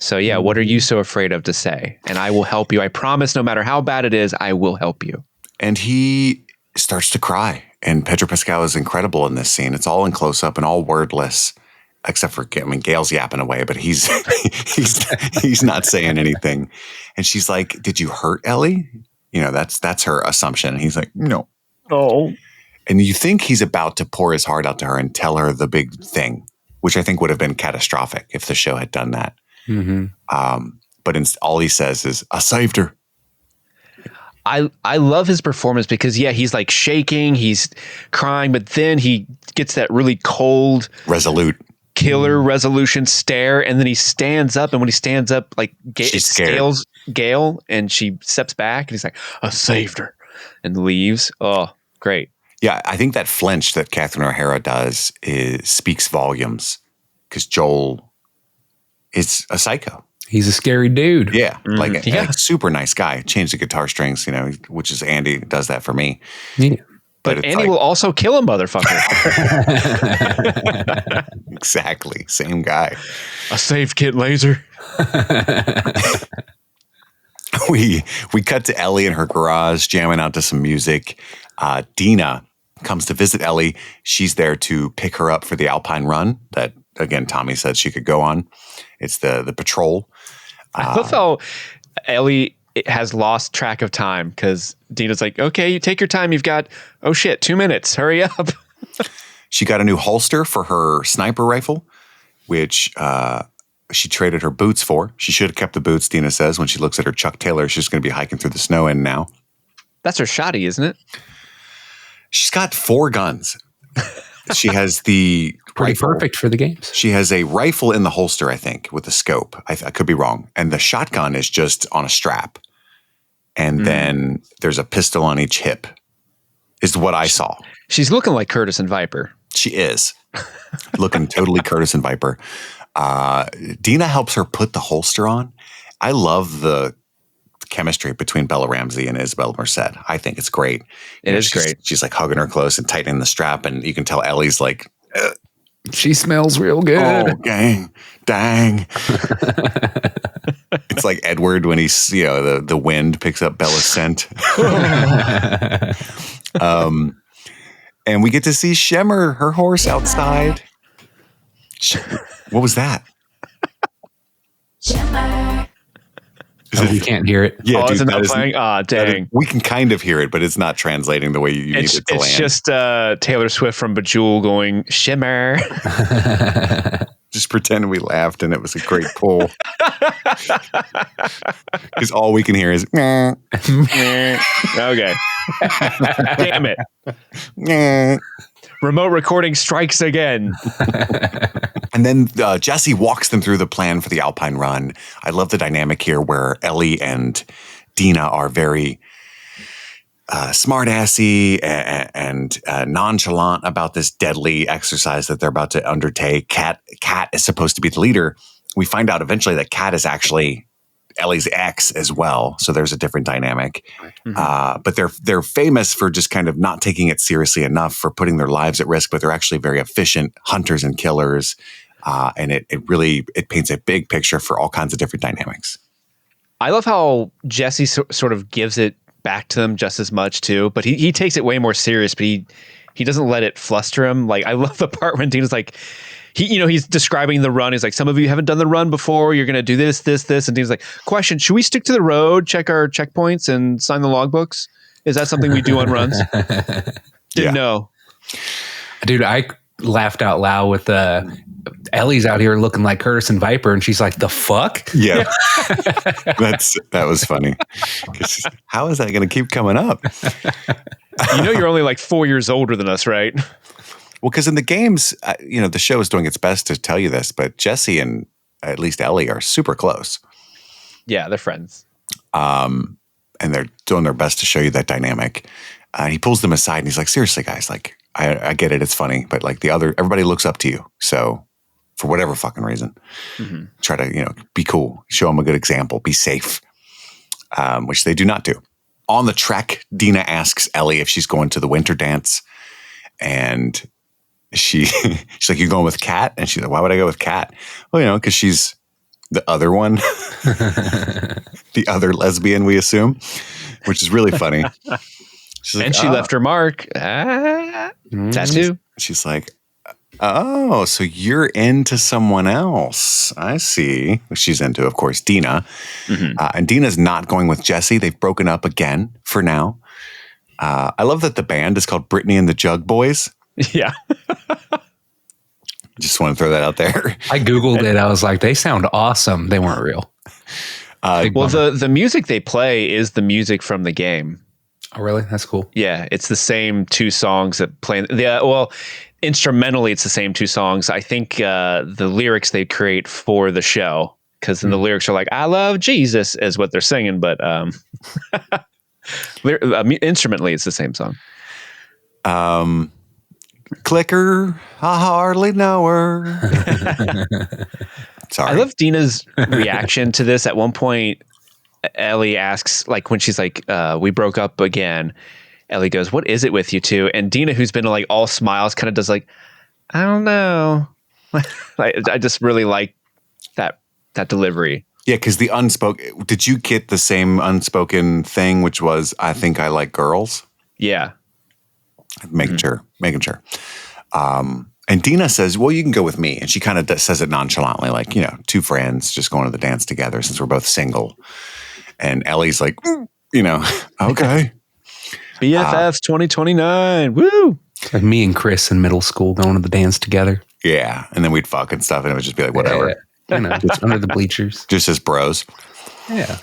So yeah, what are you so afraid of to say? And I will help you. I promise, no matter how bad it is, I will help you. And he starts to cry. And Pedro Pascal is incredible in this scene. It's all in close up and all wordless, except for, I mean, Gail's yapping away, but he's not saying anything. And she's like, did you hurt Ellie? You know, that's her assumption. And he's like, no. Oh. And you think he's about to pour his heart out to her and tell her the big thing, which I think would have been catastrophic if the show had done that. But all he says is, I saved her. I love his performance because, he's like shaking, he's crying, but then he gets that really cold, resolute killer resolution stare. And then he stands up. And when he stands up, like it scales Gail and she steps back and he's like, I saved her, and leaves. Oh, great. Yeah. I think that flinch that Catherine O'Hara does speaks volumes because Joel is a psycho. He's a scary dude. Yeah. Like a super nice guy. Change the guitar strings, you know, which is Andy does that for me. Yeah. But Andy will also kill a motherfucker. Exactly. Same guy. I saved Kit Laser. We cut to Ellie in her garage, jamming out to some music. Dina comes to visit Ellie. She's there to pick her up for the Alpine run that, again, Tommy said she could go on. It's the patrol. I love how Ellie has lost track of time because Dina's like, okay, you take your time. You've got, 2 minutes. Hurry up. She got a new holster for her sniper rifle, which she traded her boots for. She should have kept the boots, Dina says, when she looks at her Chuck Taylor. She's going to be hiking through the snow in now. That's her shotty, isn't it? She's got 4 guns. She has the pretty rifle. Perfect for the games. She has a rifle in the holster, I think, with a scope. I could be wrong. And the shotgun is just on a strap. And then there's a pistol on each hip, is what I saw. She's looking like Curtis and Viper. She is. Looking totally Curtis and Viper. Dina helps her put the holster on. I love the chemistry between Bella Ramsey and Isabel Merced. I think it's great. It is great. She's like hugging her close and tightening the strap, and you can tell Ellie's like, she smells real good. Oh, dang. It's like Edward when he's, the wind picks up Bella's scent. And we get to see Shimmer, her horse, outside. What was that? Shimmer. You can't hear it. Yeah, isn't that playing? Dang. We can kind of hear it, but it's not translating the way you need it to land. It's just Taylor Swift from Bejeweled going, Shimmer. Just pretend we laughed and it was a great pull. Because all we can hear is, okay. Damn it. Nah. Remote recording strikes again. And then Jesse walks them through the plan for the Alpine run. I love the dynamic here where Ellie and Dina are very smart-assy and nonchalant about this deadly exercise that they're about to undertake. Kat is supposed to be the leader. We find out eventually that Kat is actually Ellie's ex as well, so there's a different dynamic. But they're famous for just kind of not taking it seriously enough, for putting their lives at risk. But they're actually very efficient hunters and killers, and it really paints a big picture for all kinds of different dynamics. I love how Jesse sort of gives it back to them just as much too, but he takes it way more serious. But he doesn't let it fluster him. Like, I love the part when Dina's like, he's describing the run. He's like, some of you haven't done the run before. You're going to do this. And Dina's like, question, should we stick to the road, check our checkpoints, and sign the logbooks? Is that something we do on runs? Didn't know. Dude, I laughed out loud with Ellie's out here looking like Curtis and Viper, and she's like, the fuck? Yeah. That was funny. How is that going to keep coming up? You're only like 4 years older than us, right? Well, because in the games, the show is doing its best to tell you this, but Jesse and at least Ellie are super close. Yeah, they're friends. And they're doing their best to show you that dynamic. He pulls them aside and he's like, seriously, guys, like, I get it. It's funny, but like everybody looks up to you. So for whatever fucking reason, try to, be cool, show them a good example, be safe, which they do not do. On the trek, Dina asks Ellie if she's going to the winter dance, and she's like, you going with Kat? And she's like, why would I go with Kat? Well, because she's the other one, the other lesbian, we assume, which is really funny. She's and like, she left her mark. Tattoo. She's like, oh, so you're into someone else. I see. She's into, of course, Dina. And Dina's not going with Jesse. They've broken up again for now. I love that the band is called Brittany and the Jug Boys. Yeah. Just want to throw that out there. I Googled it. I was like, they sound awesome. They weren't real. The music they play is the music from the game. Oh, really? That's cool. Yeah, it's the same two songs that play. Instrumentally, it's the same two songs. I think the lyrics they create for the show, because then the lyrics are like, I love Jesus, is what they're singing. But instrumentally, it's the same song. Clicker, I hardly know her. Sorry. I love Dina's reaction to this. At one point, Ellie asks, like, when she's like, we broke up again, Ellie goes, what is it with you two? And Dina, who's been like all smiles, kind of does like, I don't know. I just really like that delivery. Yeah, because the unspoken, did you get the same unspoken thing, which was, I think I like girls? Yeah. Making sure. And Dina says, well, you can go with me. And she kind of says it nonchalantly, like, two friends just going to the dance together since we're both single. And Ellie's like, okay. BFFs 2029. Woo! Like me and Chris in middle school going to the dance together. Yeah. And then we'd fuck and stuff. And it would just be like, whatever. Just under the bleachers. Just as bros. Yeah.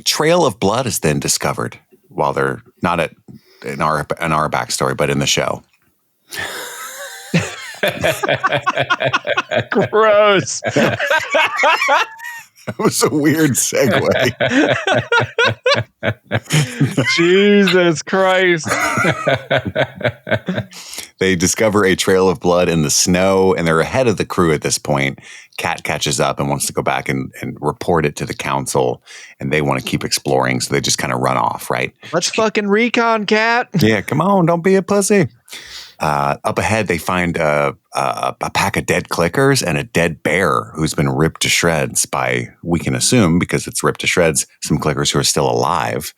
Trail of blood is then discovered while they're not in our backstory, but in the show. Gross. That was a weird segue. Jesus Christ. They discover a trail of blood in the snow, and they're ahead of the crew at this point. Kat catches up and wants to go back and report it to the council, and they want to keep exploring, so they just kind of run off, right? Let's fucking recon, Kat. Yeah, come on, don't be a pussy. Up ahead, they find a pack of dead clickers and a dead bear who's been ripped to shreds by, we can assume, because it's ripped to shreds, some clickers who are still alive.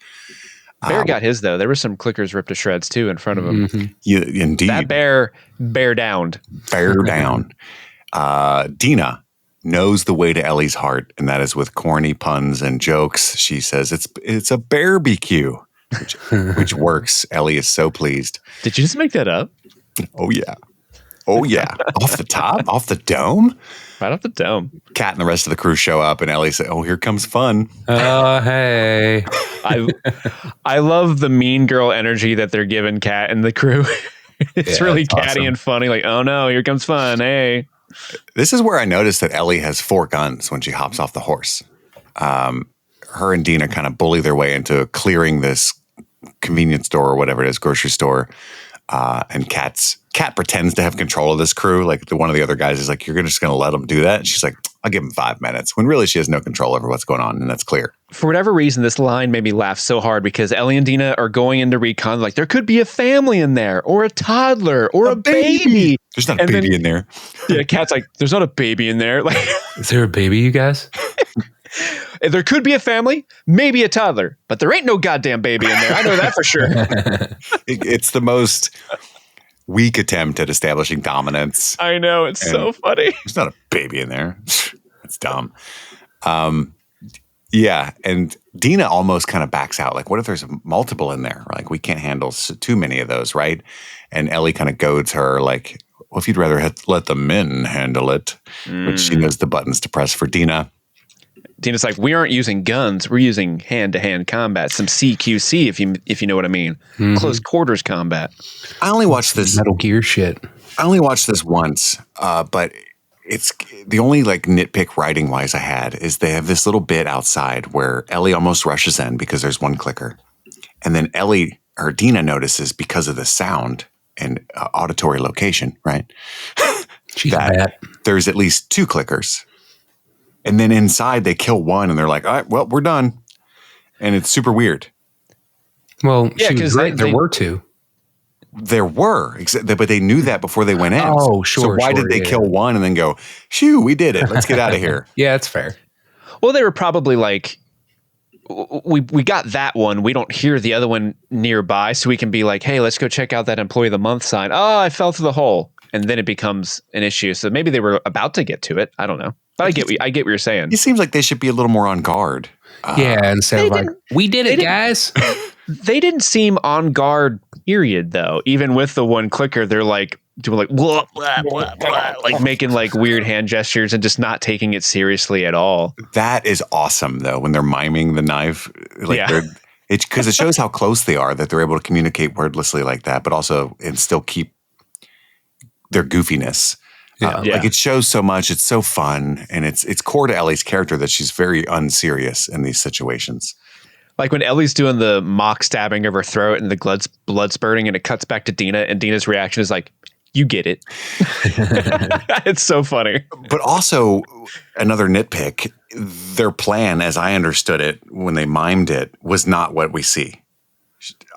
Bear got his, though. There were some clickers ripped to shreds, too, in front of him. Mm-hmm. Indeed. That bear downed. Bear down. Dina knows the way to Ellie's heart, and that is with corny puns and jokes. She says, it's a bear-BQ, which works. Ellie is so pleased. Did you just make that up? Oh, yeah. Oh, yeah. Off the top? Off the dome? Right off the dome. Kat and the rest of the crew show up, and Ellie says, oh, here comes fun. Oh, hey. I love the mean girl energy that they're giving Kat and the crew. It's really catty awesome. and funny. Like, oh no, here comes fun. Hey. This is where I noticed that Ellie has 4 guns when she hops off the horse. Her and Dina kind of bully their way into clearing this convenience store or whatever it is, grocery store. And Kat pretends to have control of this crew. Like one of the other guys is like, you're just going to let them do that? And she's like, I'll give them 5 minutes. When really she has no control over what's going on. And that's clear. For whatever reason, this line made me laugh so hard because Ellie and Dina are going into recon. Like, there could be a family in there or a toddler or a baby. There's not a baby in there. Yeah, Kat's like, there's not a baby in there. Like, Is there a baby, you guys? there could be a family, maybe a toddler, but there ain't no goddamn baby in there. I know that for sure. It's the most weak attempt at establishing dominance. I know. It's so funny. There's not a baby in there. It's dumb. Yeah. And Dina almost kind of backs out. Like, what if there's multiple in there? Like, we can't handle too many of those, right? And Ellie kind of goads her like, well, if you'd rather let the men handle it, which she knows the buttons to press for Dina. Dina's like, we aren't using guns. We're using hand-to-hand combat, some CQC, if you know what I mean. Mm-hmm. Close quarters combat. I only watched this Metal Gear shit. I only watched this once, but it's the only like nitpick writing wise I had is they have this little bit outside where Ellie almost rushes in because there's one clicker. And then Dina notices because of the sound and auditory location, right? She's that bad. There's at least 2 clickers. And then inside they kill one and they're like, all right, well, we're done. And it's super weird. Well, Yeah, she was 'cause right. There were 2. There were, but they knew that before they went in. Oh, sure. So why did they kill one and then go, shoo, we did it. Let's get out of here. Yeah, that's fair. Well, they were probably like, we got that one. We don't hear the other one nearby, so we can be like, hey, let's go check out that employee of the month sign. Oh, I fell through the hole. And then it becomes an issue. So maybe they were about to get to it. I don't know. But I get what you're saying. It seems like they should be a little more on guard. Yeah, instead of like, we did it, guys. They didn't seem on guard, period, though. Even with the one clicker, they're like doing like blah, blah, blah, blah, like making like weird hand gestures and just not taking it seriously at all. That is awesome, though, when they're miming the knife. Like Yeah. It's because it shows how close they are that they're able to communicate wordlessly like that, but also and still keep their goofiness. Like it shows so much. It's so fun, and it's core to Ellie's character that she's very unserious in these situations. Like when Ellie's doing the mock stabbing of her throat and the blood spurting, and it cuts back to Dina, and Dina's reaction is like, "You get it." It's so funny. But also another nitpick: their plan, as I understood it when they mimed it, was not what we see.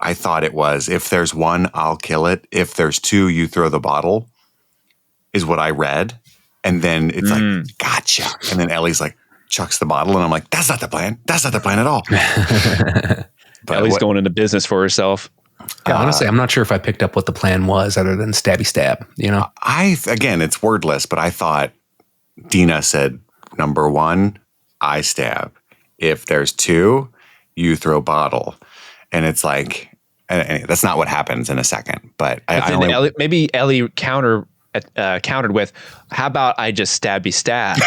I thought it was: if there's one, I'll kill it. If there's 2, you throw the bottle. Is what I read. And then it's like, gotcha. And then Ellie's like, chucks the bottle. And I'm like, that's not the plan. That's not the plan at all. But Ellie's going into business for herself. Yeah, honestly, I'm not sure if I picked up what the plan was other than stabby stab, you know? Again, it's wordless, but I thought Dina said, number 1, I stab. If there's 2, you throw bottle. And it's like, and that's not what happens in a second. But maybe Ellie countered with, how about I just stabby stab?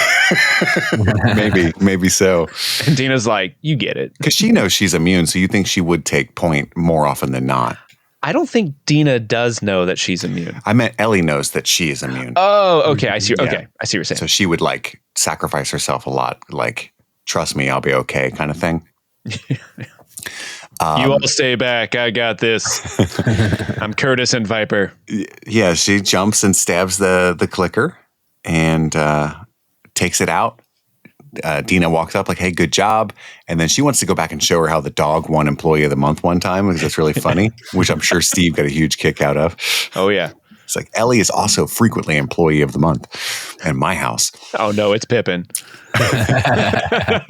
maybe so. And Dina's like, you get it. Because she knows she's immune, so you think she would take point more often than not. I don't think Dina does know that she's immune. I meant Ellie knows that she is immune. Oh, okay. I see. Yeah. Okay, I see what you're saying. So she would like sacrifice herself a lot, like, trust me, I'll be okay kind of thing. You all stay back. I got this. I'm Curtis and Viper. Yeah, she jumps and stabs the clicker and takes it out. Dina walks up like, hey, good job. And then she wants to go back and show her how the dog won Employee of the Month one time, because that's really funny, which I'm sure Steve got a huge kick out of. Oh, yeah. It's like, Ellie is also frequently Employee of the Month in my house. Oh, no, it's Pippin. I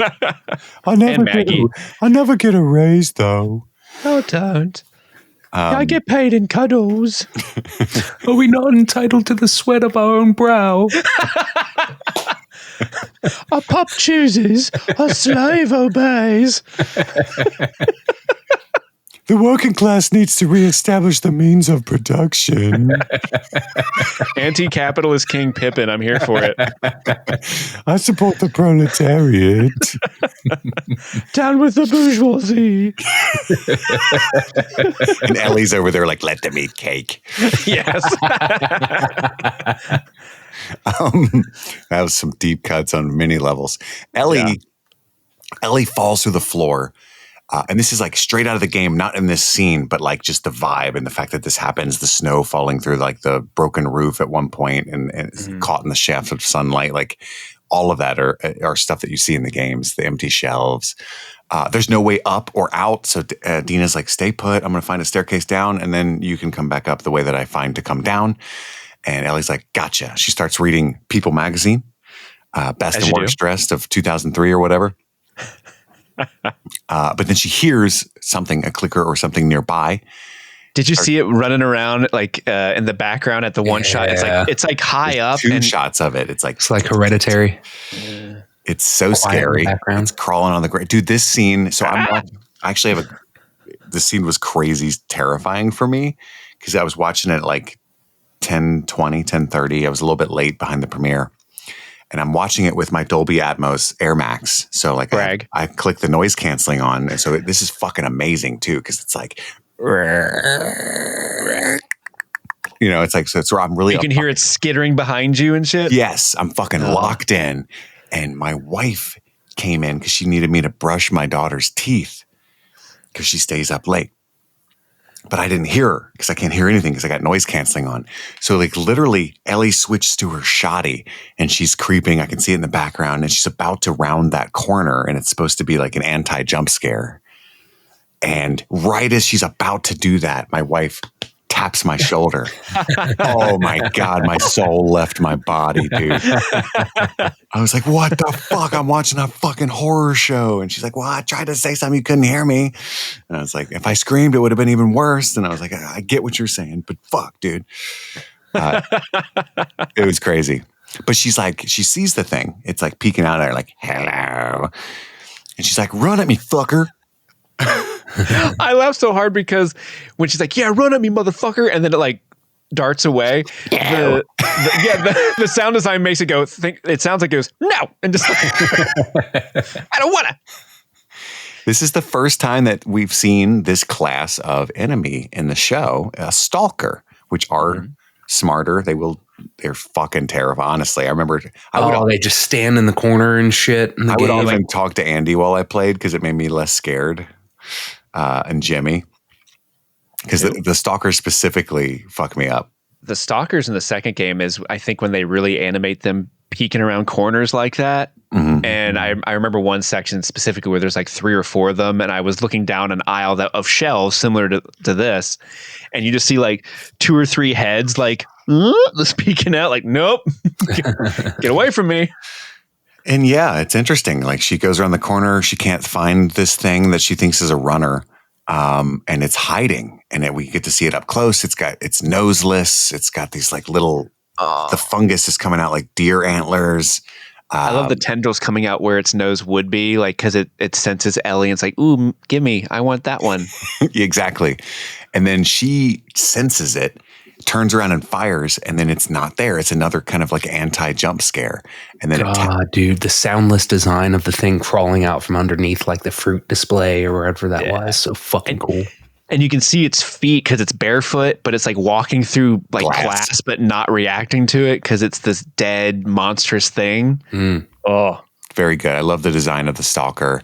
And Maggie. never get a raise, though. No, don't. I get paid in cuddles. Are we not entitled to the sweat of our own brow? A pup chooses, a slave obeys. The working class needs to reestablish the means of production. Anti-capitalist King Pippin. I'm here for it. I support the proletariat. Down with the bourgeoisie. And Ellie's over there like, let them eat cake. Yes. That was some deep cuts on many levels. Ellie falls through the floor. And this is like straight out of the game, not in this scene, but like just the vibe and the fact that this happens, the snow falling through like the broken roof at one point and it's caught in the shaft of sunlight. Like all of that are stuff that you see in the games, the empty shelves. There's no way up or out. So Dina's like, stay put. I'm going to find a staircase down and then you can come back up the way that I find to come down. And Ellie's like, gotcha. She starts reading People magazine, Best and Worst Dressed of 2003 or whatever. But then she hears something, a clicker or something nearby. Did you see it running around like in the background at the one shot? It's like high up. Two shots of it. It's like Hereditary. It's so scary. It's crawling on the ground. Dude, this scene. So this scene was crazy terrifying for me because I was watching it at like 10:20, 10:30. I was a little bit late behind the premiere. And I'm watching it with my Dolby Atmos Air Max. So like I click the noise canceling on. And so this is fucking amazing too. Cause it's like, it's like, so I'm really, you can hear it skittering behind you and shit. Yes. I'm fucking locked in. And my wife came in cause she needed me to brush my daughter's teeth cause she stays up late. But I didn't hear her because I can't hear anything because I got noise canceling on. So like literally Ellie switched to her shoddy and she's creeping. I can see it in the background and she's about to round that corner and it's supposed to be like an anti-jump scare. And right as she's about to do that, my wife taps my shoulder. Oh my God, my soul left my body, dude. I was like, what the fuck? I'm watching a fucking horror show. And she's like, well, I tried to say something. You couldn't hear me. And I was like, if I screamed, it would have been even worse. And I was like, I get what you're saying, but fuck, dude. It was crazy. But she's like, she sees the thing. It's like peeking out there like, hello. And she's like, run at me, fucker. I laugh so hard because when she's like, yeah, run at me, motherfucker. And then it like darts away. The sound design makes it go, it sounds like it goes, no. And just like, I don't want to. This is the first time that we've seen this class of enemy in the show, a stalker, which are smarter. They're fucking terrifying. Honestly, I remember. They just stand in the corner and shit. I would often talk to Andy while I played because it made me less scared. And Jimmy, because the stalkers specifically fuck me up. The stalkers in the second game is, I think, when they really animate them peeking around corners like that. Mm-hmm. And I remember one section specifically where there's like 3 or 4 of them, and I was looking down an aisle of shelves similar to this, and you just see like 2 or 3 heads like just peeking out, like, nope, get away from me. And yeah, it's interesting. Like she goes around the corner, she can't find this thing that she thinks is a runner, and it's hiding. And we get to see it up close. It's noseless. It's got these like little. The fungus is coming out like deer antlers. I love the tendrils coming out where its nose would be, like because it senses Ellie and it's like, ooh, give me, I want that one. Exactly. And then she senses it, turns around and fires, and then it's not there. It's another kind of like anti-jump scare. And then dude, the soundless design of the thing crawling out from underneath like the fruit display or wherever that was, so fucking cool. And you can see its feet because it's barefoot, but it's like walking through like glass but not reacting to it because it's this dead, monstrous thing. Oh, very good. I love the design of the stalker.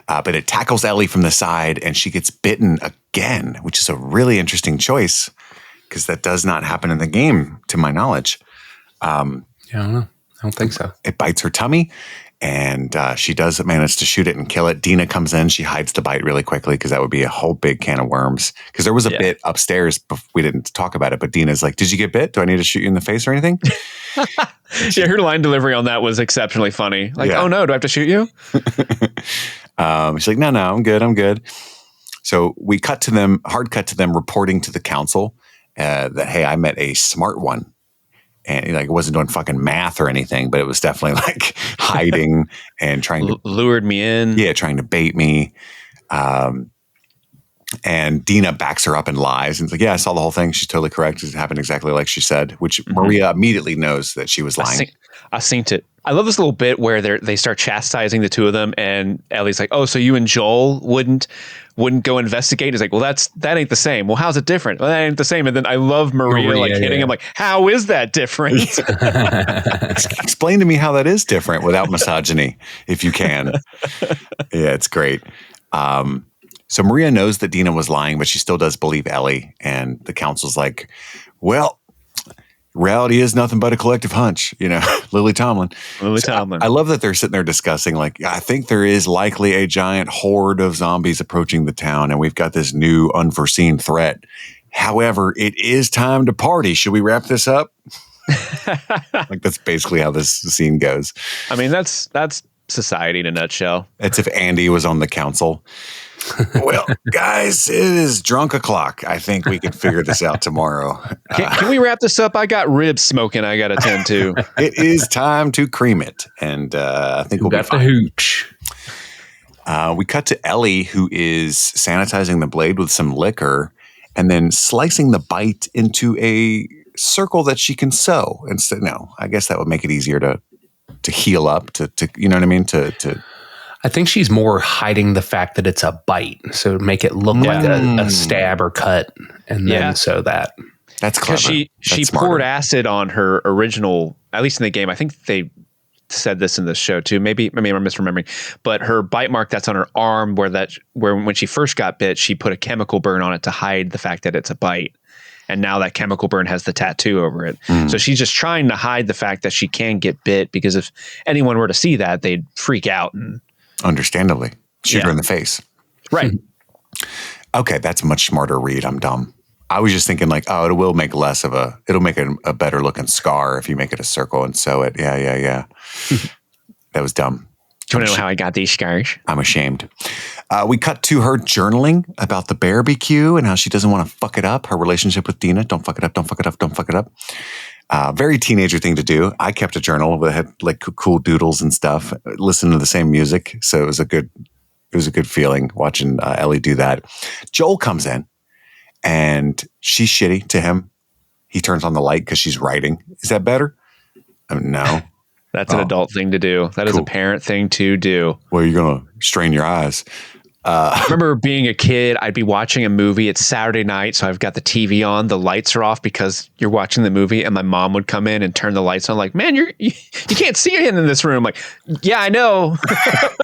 But it tackles Ellie from the side and she gets bitten again, which is a really interesting choice because that does not happen in the game, to my knowledge. Yeah, I don't know. I don't think so. It bites her tummy. And she does manage to shoot it and kill it. Dina comes in. She hides the bite really quickly because that would be a whole big can of worms. Because there was a bit upstairs. We didn't talk about it. But Dina's like, did you get bit? Do I need to shoot you in the face or anything? Yeah, her line delivery on that was exceptionally funny. Like, oh no, do I have to shoot you? She's like, no, I'm good. So we hard cut to them reporting to the council that, hey, I met a smart one. And like it wasn't doing fucking math or anything, but it was definitely like hiding and trying to lured me in. Yeah, trying to bait me. And Dina backs her up and lies. And it's like, yeah, I saw the whole thing. She's totally correct. It happened exactly like she said, which Maria immediately knows that she was lying. I seen it. I love this little bit where they start chastising the two of them, and Ellie's like, "Oh, so you and Joel wouldn't go investigate?" He's like, "Well, that ain't the same." "Well, how's it different?" "Well, that ain't the same." And then I love Maria like hitting him like, "How is that different?" Explain to me how that is different without misogyny, if you can. Yeah, it's great. So Maria knows that Dina was lying, but she still does believe Ellie. And the council's like, well, reality is nothing but a collective hunch, Lily Tomlin. I love that they're sitting there discussing, like, I think there is likely a giant horde of zombies approaching the town, and we've got this new unforeseen threat. However, it is time to party. Should we wrap this up? Like, that's basically how this scene goes. I mean, that's society in a nutshell. It's if Andy was on the council. Well, guys, it is drunk o'clock. I think we can figure this out tomorrow. Can we wrap this up? I got ribs smoking I got to tend to. It is time to cream it. And I think we'll got the hooch. We cut to Ellie, who is sanitizing the blade with some liquor and then slicing the bite into a circle that she can sew. Instead, no, I guess that would make it easier to heal up, to you know what I mean? To I think she's more hiding the fact that it's a bite, so make it look like a stab or cut, and then sew that. That's clever. She poured acid on her original, at least in the game. I think they said this in the show too. Maybe I'm misremembering. But her bite mark that's on her arm, where when she first got bit, she put a chemical burn on it to hide the fact that it's a bite. And now that chemical burn has the tattoo over it. So she's just trying to hide the fact that she can get bit, because if anyone were to see that, they'd freak out. And understandably, shoot her in the face. Right. Okay, that's a much smarter read. I'm dumb. I was just thinking like, oh, it'll make a better looking scar if you make it a circle and sew it. Yeah. That was dumb. Do you want to know how I got these scars? I'm ashamed. We cut to her journaling about the barbecue and how she doesn't want to fuck it up. Her relationship with Dina. Don't fuck it up. Don't fuck it up. Don't fuck it up. Very teenager thing to do. I kept a journal that had like cool doodles and stuff. Listened to the same music, so it was a good feeling watching Ellie do that. Joel comes in, and she's shitty to him. He turns on the light because she's writing. Is that better? No. That's an adult thing to do. That is a parent thing to do. Well, you're gonna strain your eyes. I remember being a kid, I'd be watching a movie. It's Saturday night, so I've got the TV on. The lights are off because you're watching the movie, and my mom would come in and turn the lights on. Like, man, you can't see him in this room. I'm like, yeah, I know.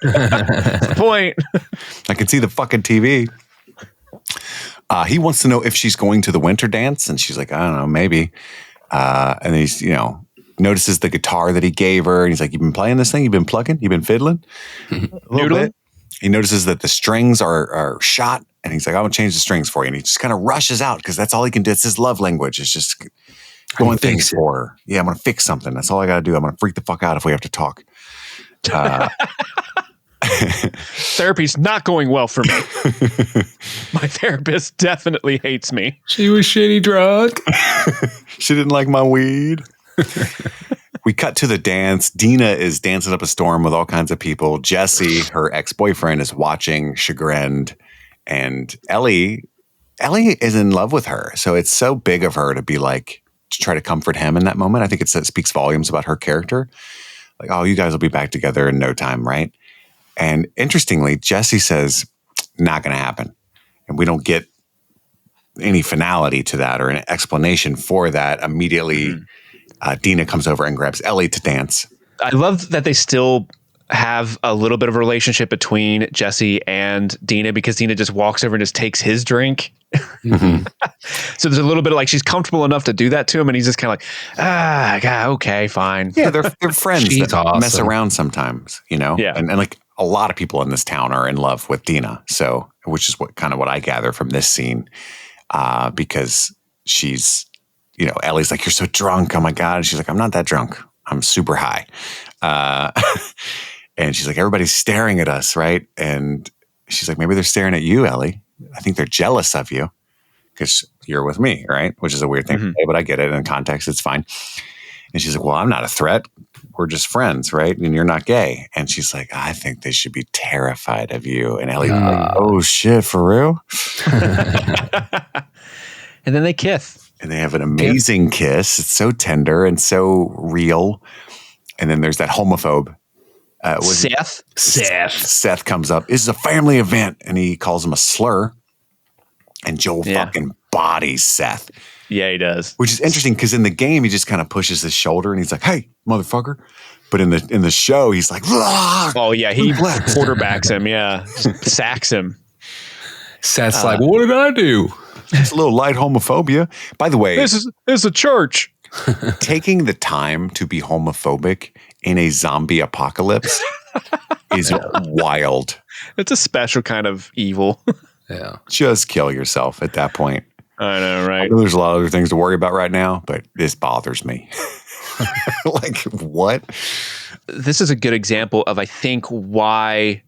That's the point. I can see the fucking TV. He wants to know if she's going to the winter dance, and she's like, I don't know, maybe. And he's, notices the guitar that he gave her, and he's like, "You've been playing this thing? You've been plucking? You've been fiddling?" A little bit. He notices that the strings are shot, and he's like, "I'm gonna change the strings for you." And he just kind of rushes out because that's all he can do. It's his love language. It's just going things for her. Yeah, I'm gonna fix something. That's all I gotta do. I'm gonna freak the fuck out if we have to talk. Therapy's not going well for me. My therapist definitely hates me. She was shitty drunk. She didn't like my weed. We cut to the dance. Dina is dancing up a storm with all kinds of people. Jesse, her ex-boyfriend, is watching, chagrined. And Ellie is in love with her. So it's so big of her to be like, to try to comfort him in that moment. I think it speaks volumes about her character. Like, oh, you guys will be back together in no time, right? And interestingly, Jesse says, not going to happen. And we don't get any finality to that or an explanation for that. Immediately, Dina comes over and grabs Ellie to dance. I love that they still have a little bit of a relationship between Jesse and Dina, because Dina just walks over and just takes his drink. So there's a little bit of like, she's comfortable enough to do that to him, and he's just kind of like, okay, fine. Yeah, they're friends that awesome. mess around sometimes, Yeah. And like a lot of people in this town are in love with Dina. So, which is what I gather from this scene, because she's, Ellie's like, "You're so drunk. Oh my God." And she's like, "I'm not that drunk. I'm super high." And she's like, "Everybody's staring at us, right?" And she's like, "Maybe they're staring at you, Ellie. I think they're jealous of you because you're with me, right?" Which is a weird thing to say, but I get it. In context, it's fine. And she's like, "Well, I'm not a threat. we're just friends, right? And you're not gay. And she's like, I think they should be terrified of you. And Ellie's like, oh shit, for real? And then they kiss. And they have an amazing kiss. It's so tender and so real. And then there's that homophobe. Seth comes up. This is a family event. And he calls him a slur. And Joel fucking bodies Seth. Yeah, he does. Which is interesting because in the game, he just kind of pushes his shoulder and he's like, hey, motherfucker. But in the show, he's like, oh, yeah. He quarterbacks him. Yeah. Sacks him. Seth's like, what did I do? It's a little light homophobia. By the way, this is a church. Taking the time to be homophobic in a zombie apocalypse is wild. It's a special kind of evil. Yeah. Just kill yourself at that point. I know, right? I know there's a lot of other things to worry about right now, but this bothers me. Like, what? This is a good example of, I think, why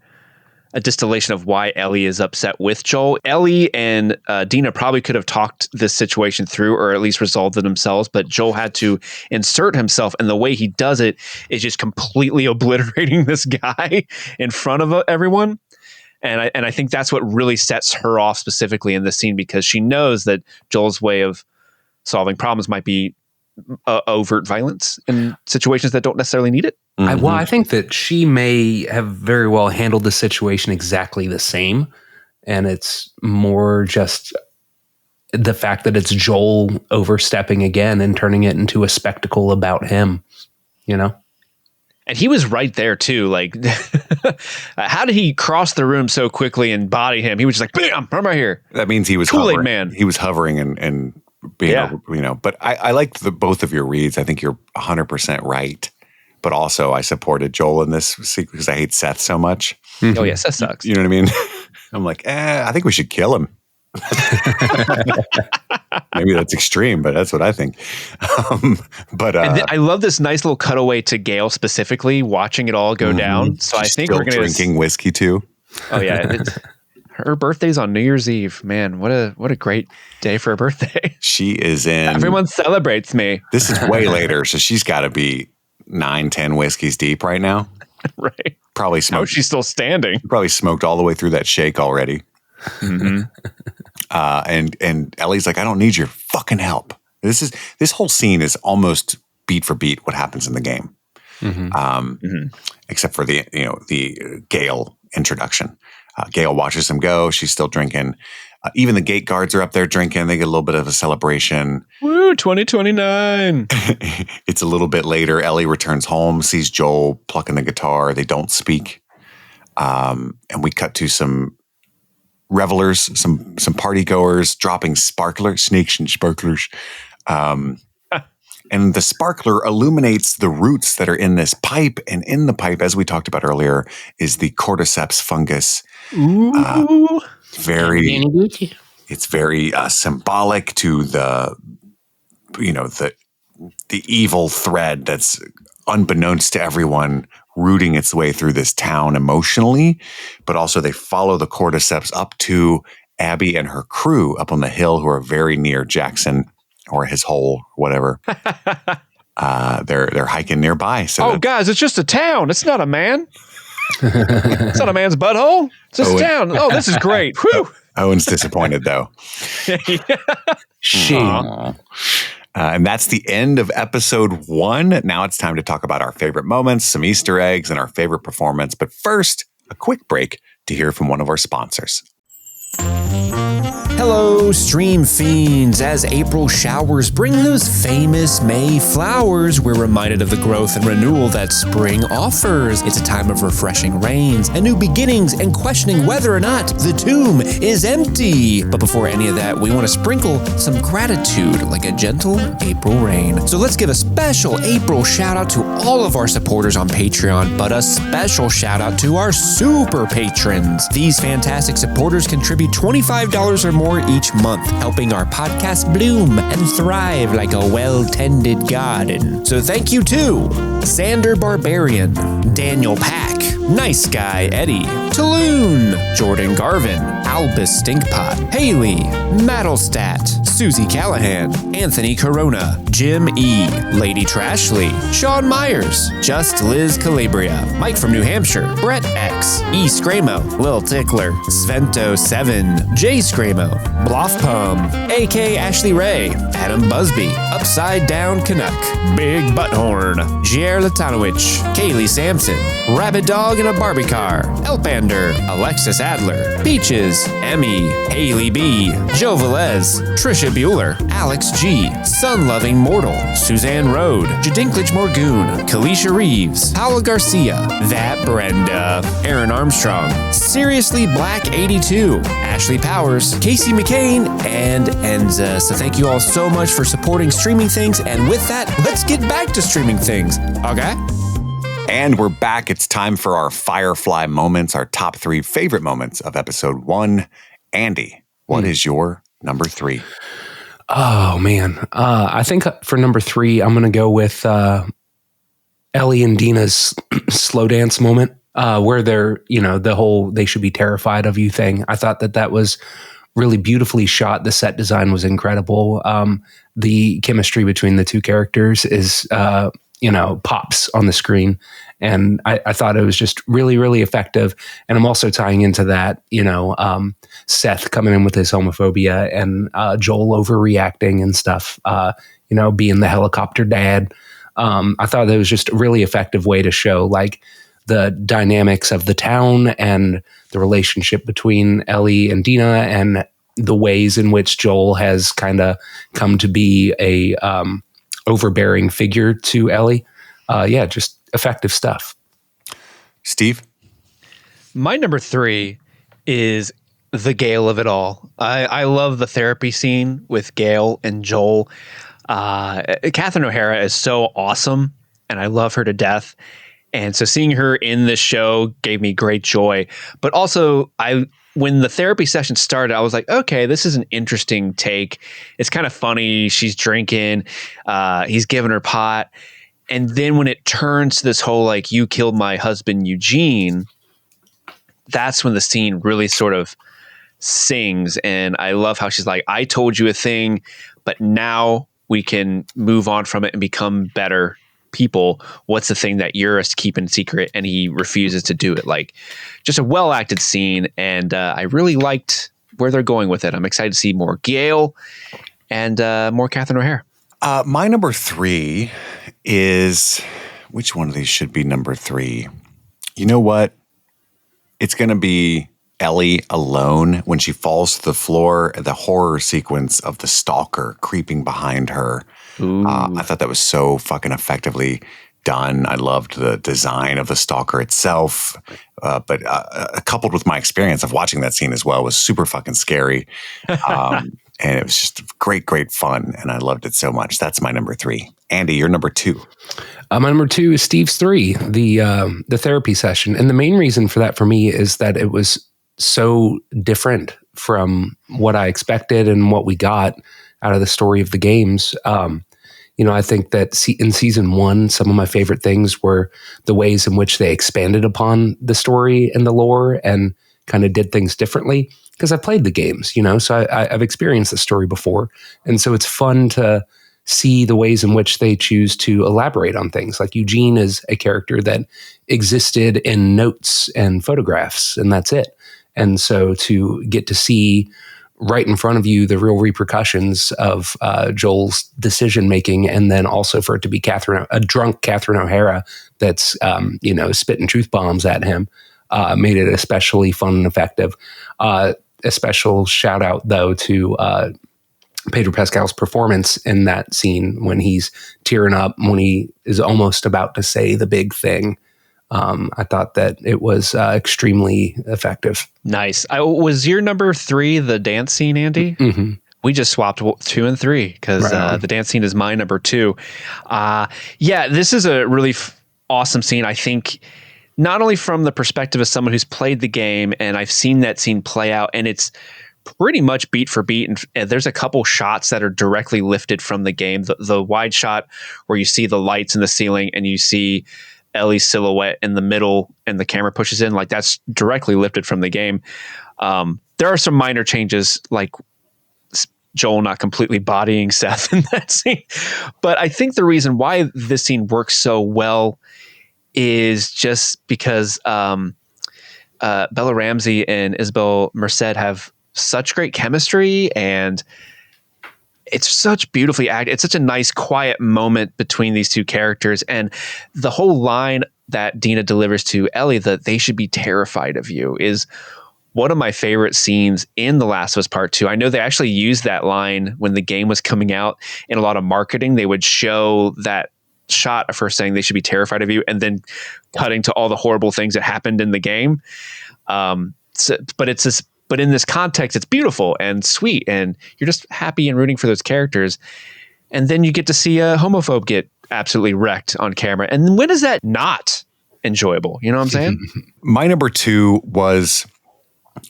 a distillation of why Ellie is upset with Joel. Ellie and Dina probably could have talked this situation through or at least resolved it themselves, but Joel had to insert himself, and the way he does it is just completely obliterating this guy in front of everyone. And I think that's what really sets her off specifically in this scene, because she knows that Joel's way of solving problems might be overt violence in situations that don't necessarily need it. I think that she may have very well handled the situation exactly the same. And it's more just the fact that it's Joel overstepping again and turning it into a spectacle about him, you know? And he was right there too. Like, how did he cross the room so quickly and body him? He was just like, bam, I'm right here. That means he was Kool-Aid hovering. Man. He was hovering and being, you know, but I liked both of your reads. I think you're 100% right. But also I supported Joel in this sequence because I hate Seth so much. Oh yeah, Seth sucks. You know what I mean? I'm like, I think we should kill him. Maybe that's extreme, but that's what I think. But I love this nice little cutaway to Gail specifically watching it all go down. So she's I think still we're going to drinking whiskey too. Oh yeah, her birthday's on New Year's Eve. Man, what a great day for a birthday. She is in. Everyone celebrates me. This is way later, so she's got to be 9-10 whiskeys deep right now. Right. Probably smoked. How is she still standing? Probably smoked all the way through that shake already. Mm-hmm. And Ellie's like, I don't need your fucking help. This whole scene is almost beat for beat what happens in the game, except for the Gale introduction. Gale watches him go. She's still drinking. Even the gate guards are up there drinking. They get a little bit of a celebration. Woo, 2029. It's a little bit later. Ellie returns home, sees Joel plucking the guitar. They don't speak. And we cut to some revelers, some party goers dropping snakes and sparklers. And the sparkler illuminates the roots that are in this pipe. And in the pipe, as we talked about earlier, is the cordyceps fungus. Ooh. It's very symbolic to the evil thread that's unbeknownst to everyone rooting its way through this town emotionally, but also they follow the cordyceps up to Abby and her crew up on the hill who are very near Jackson or his hole, whatever. They're hiking nearby. So guys, it's just a town. It's not a man. It's not a man's butthole. It's just a town. Oh, this is great. Whew. Owen's disappointed though. Shame. And that's the end of episode 1. Now it's time to talk about our favorite moments, some Easter eggs, and our favorite performance. But first, a quick break to hear from one of our sponsors. Hello, Stream Fiends. As April showers bring those famous May flowers, we're reminded of the growth and renewal that spring offers. It's a time of refreshing rains and new beginnings and questioning whether or not the tomb is empty. But before any of that, we want to sprinkle some gratitude like a gentle April rain. So let's give a special April shout out to all of our supporters on Patreon, but a special shout out to our super patrons. These fantastic supporters contribute $25 or more each month, helping our podcast bloom and thrive like a well-tended garden. So thank you to Sander Barbarian, Daniel Pack, Nice Guy Eddie, Taloon, Jordan Garvin, Albus Stinkpot, Haley, Mattlestat, Susie Callahan, Anthony Corona, Jim E., Lady Trashley, Sean Myers, Just Liz Calabria, Mike from New Hampshire, Brett X, E. Scramo, Lil Tickler, Svento7, Jay Scramo, Bloffpum, AK Ashley Ray, Adam Busby, Upside Down Canuck, Big Butthorn, Jer Latanowicz, Kaylee Sampson, Rabbit Dog in a Barbie Car, Elpander, Alexis Adler, Peaches, Emmy, Haley B, Joe Velez, Trisha Bueller, Alex G, Sun-Loving Mortal, Suzanne Rode, Jadinklage Morgoon, Kalisha Reeves, Paula Garcia, That Brenda, Aaron Armstrong, Seriously Black 82, Ashley Powers, Casey McCain, and Enza. So thank you all so much for supporting Streaming Things, and with that, let's get back to Streaming Things, okay? And we're back. It's time for our Firefly Moments, our top 3 favorite moments of episode 1. Andy, what is your number 3? Oh, man. I think for number 3, I'm going to go with Ellie and Dina's slow dance moment, where they're, the whole they should be terrified of you thing. I thought that was really beautifully shot. The set design was incredible. The chemistry between the two characters is, pops on the screen. And I thought it was just really, really effective. And I'm also tying into that, Seth coming in with his homophobia and Joel overreacting and stuff, being the helicopter dad. I thought that was just a really effective way to show like the dynamics of the town and the relationship between Ellie and Dina and the ways in which Joel has kind of come to be a overbearing figure to Ellie. Just effective stuff. Steve? My number 3 is the Gale of it all. I love the therapy scene with Gale and Joel. Catherine O'Hara is so awesome, and I love her to death. And so seeing her in this show gave me great joy. But also, when the therapy session started, I was like, okay, this is an interesting take. It's kind of funny. She's drinking. He's giving her pot. And then when it turns to this whole, like, you killed my husband, Eugene, that's when the scene really sort of sings. And I love how she's like, I told you a thing, but now we can move on from it and become better people. What's the thing that you're keeping secret? And he refuses to do it. Like, just a well acted scene. And I really liked where they're going with it. I'm excited to see more Gale and more Catherine O'Hara. My number 3 is, which one of these should be number 3? You know what? It's going to be Ellie alone when she falls to the floor, the horror sequence of the stalker creeping behind her. I thought that was so fucking effectively done. I loved the design of the stalker itself, but coupled with my experience of watching that scene as well was super fucking scary. And it was just great, great fun. And I loved it so much. That's my number 3. Andy, your number 2. My number 2 is Steve's 3, the therapy session. And the main reason for that for me is that it was so different from what I expected and what we got out of the story of the games. I think that in season 1, some of my favorite things were the ways in which they expanded upon the story and the lore and kind of did things differently. Because I played the games, so I've experienced the story before. And so it's fun to see the ways in which they choose to elaborate on things. Like Eugene is a character that existed in notes and photographs, and that's it. And so to get to see right in front of you the real repercussions of Joel's decision-making, and then also for it to be a drunk Catherine O'Hara that's, spitting truth bombs at him, made it especially fun and effective. A special shout out though to Pedro Pascal's performance in that scene when he's tearing up when he is almost about to say the big thing. I thought that it was extremely effective. Nice. Was your number 3 the dance scene, Andy? Mm-hmm. We just swapped 2 and 3 because the dance scene is my number 2. This is a really awesome scene. I think not only from the perspective of someone who's played the game and I've seen that scene play out, and it's pretty much beat for beat. And there's a couple shots that are directly lifted from the game. The wide shot where you see the lights in the ceiling and you see Ellie's silhouette in the middle and the camera pushes in, like that's directly lifted from the game. There are some minor changes, like Joel not completely bodying Seth in that scene. But I think the reason why this scene works so well is just because Bella Ramsey and Isabel Merced have such great chemistry, and it's such beautifully acted. It's such a nice, quiet moment between these two characters. And the whole line that Dina delivers to Ellie, that they should be terrified of you, is one of my favorite scenes in The Last of Us Part 2. I know they actually used that line when the game was coming out in a lot of marketing. They would show that shot of her saying they should be terrified of you, and then cutting to all the horrible things that happened in the game. But in this context, it's beautiful and sweet, and you're just happy and rooting for those characters. And then you get to see a homophobe get absolutely wrecked on camera. And when is that not enjoyable? You know what I'm saying? My number 2 was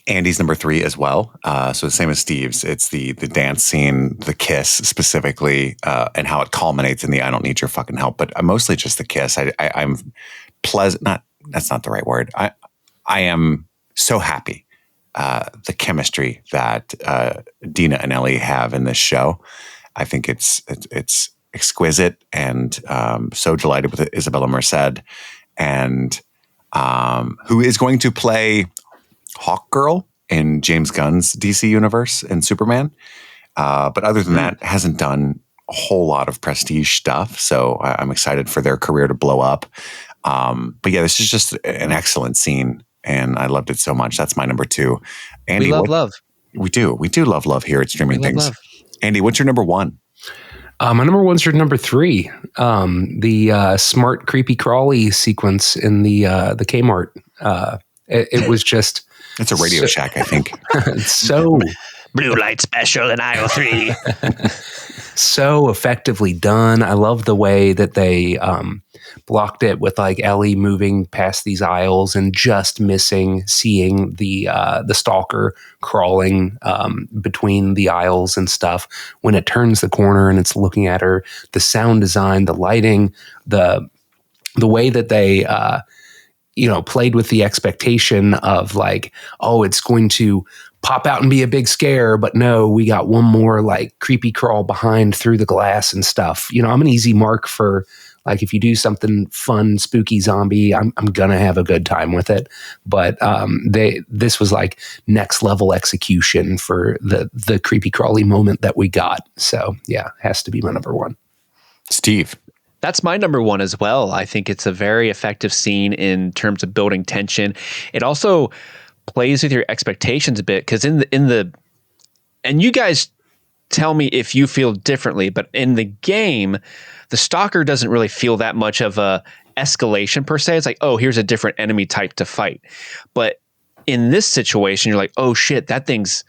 Andy's number 3 as well. So the same as Steve's. It's the dance scene, the kiss specifically, and how it culminates in the "I don't need your fucking help," but mostly just the kiss. I'm pleasant. That's not the right word. I am so happy. The chemistry that Dina and Ellie have in this show. I think it's exquisite, and so delighted with Isabella Merced, and who is going to play Hawkgirl in James Gunn's DC universe and Superman. But other than that, hasn't done a whole lot of prestige stuff. So I'm excited for their career to blow up. But yeah, this is just an excellent scene, and I loved it so much. That's my number 2. Andy, we love love. We do love here at Streaming Things. Love. Andy, what's your number 1? My number 1's your number 3. The smart creepy crawly sequence in the Kmart. It was just. It's a Radio Shack, I think. So blue light special in aisle 3. So effectively done. I love the way that they blocked it with like Ellie moving past these aisles and just seeing the stalker crawling between the aisles and stuff. When it turns the corner and it's looking at her, the sound design, the lighting, the way that they played with the expectation of like, oh, it's going to pop out and be a big scare, but no, we got one more like creepy crawl behind through the glass and stuff. I'm an easy mark for like, if you do something fun, spooky zombie, I'm gonna have a good time with it. But this was like next level execution for the creepy crawly moment that we got. So yeah, has to be my number 1. Steve. That's my number 1 as well. I think it's a very effective scene in terms of building tension. It also plays with your expectations a bit, because and you guys tell me if you feel differently, but in the game, the stalker doesn't really feel that much of a escalation per se. It's like, oh, here's a different enemy type to fight. But in this situation, you're like, oh shit, that thing's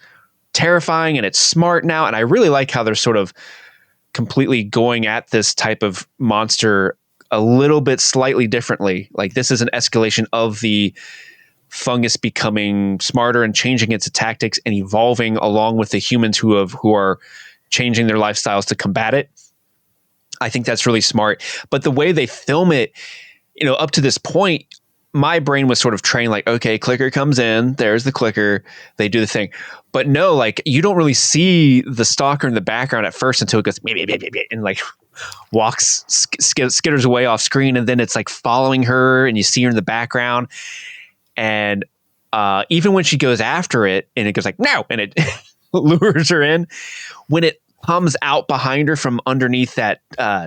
terrifying and it's smart now. And I really like how they're sort of completely going at this type of monster a little bit slightly differently. Like, this is an escalation of the fungus becoming smarter and changing its tactics and evolving along with the humans who are changing their lifestyles to combat it. I think that's really smart. But the way they film it, up to this point, my brain was sort of trained like, okay, clicker comes in, there's the clicker, they do the thing. But no, like, you don't really see the stalker in the background at first until it goes and like walks, skitters away off screen. And then it's like following her and you see her in the background. And even when she goes after it and it goes like, no, and it lures her in, when it comes out behind her from underneath that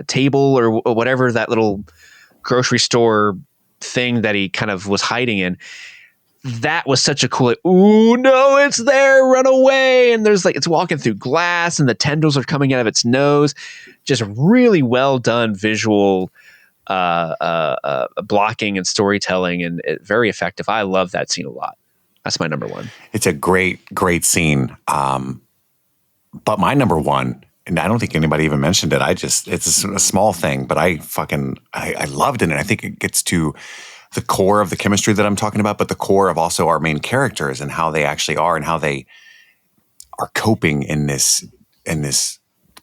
table or whatever, that little grocery store thing that he kind of was hiding in, that was such a cool, like, ooh, no, it's there, run away. And there's like, it's walking through glass and the tendrils are coming out of its nose. Just really well done visual blocking and storytelling, and very effective. I love that scene a lot. That's my number 1. It's a great scene. But my number 1, and I don't think anybody even mentioned it. It's a small thing, but I loved it. And I think it gets to the core of the chemistry that I'm talking about, but the core of also our main characters and how they actually are and how they are coping in this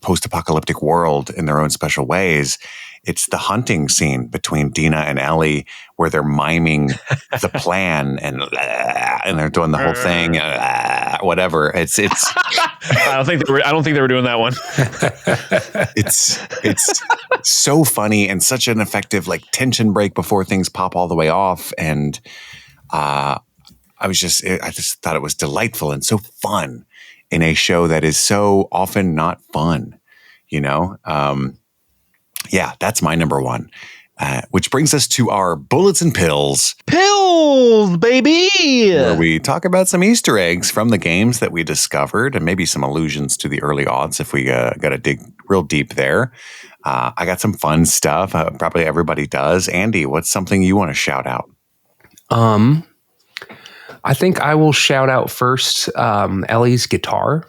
post-apocalyptic world in their own special ways, It's the hunting scene between Dina and Ellie where they're miming the plan and they're doing the whole thing, whatever. It's I don't think they were doing that one. it's so funny and such an effective like tension break before things pop all the way off. And I just thought it was delightful and so fun in a show that is so often not fun, you know? Yeah, that's my number one. Which brings us to our bullets and pills. Pills, baby! Where we talk about some Easter eggs from the games that we discovered and maybe some allusions to the early aughts if we got to dig real deep there. I got some fun stuff. Probably everybody does. Andy, what's something you want to shout out? I think I will shout out first Ellie's guitar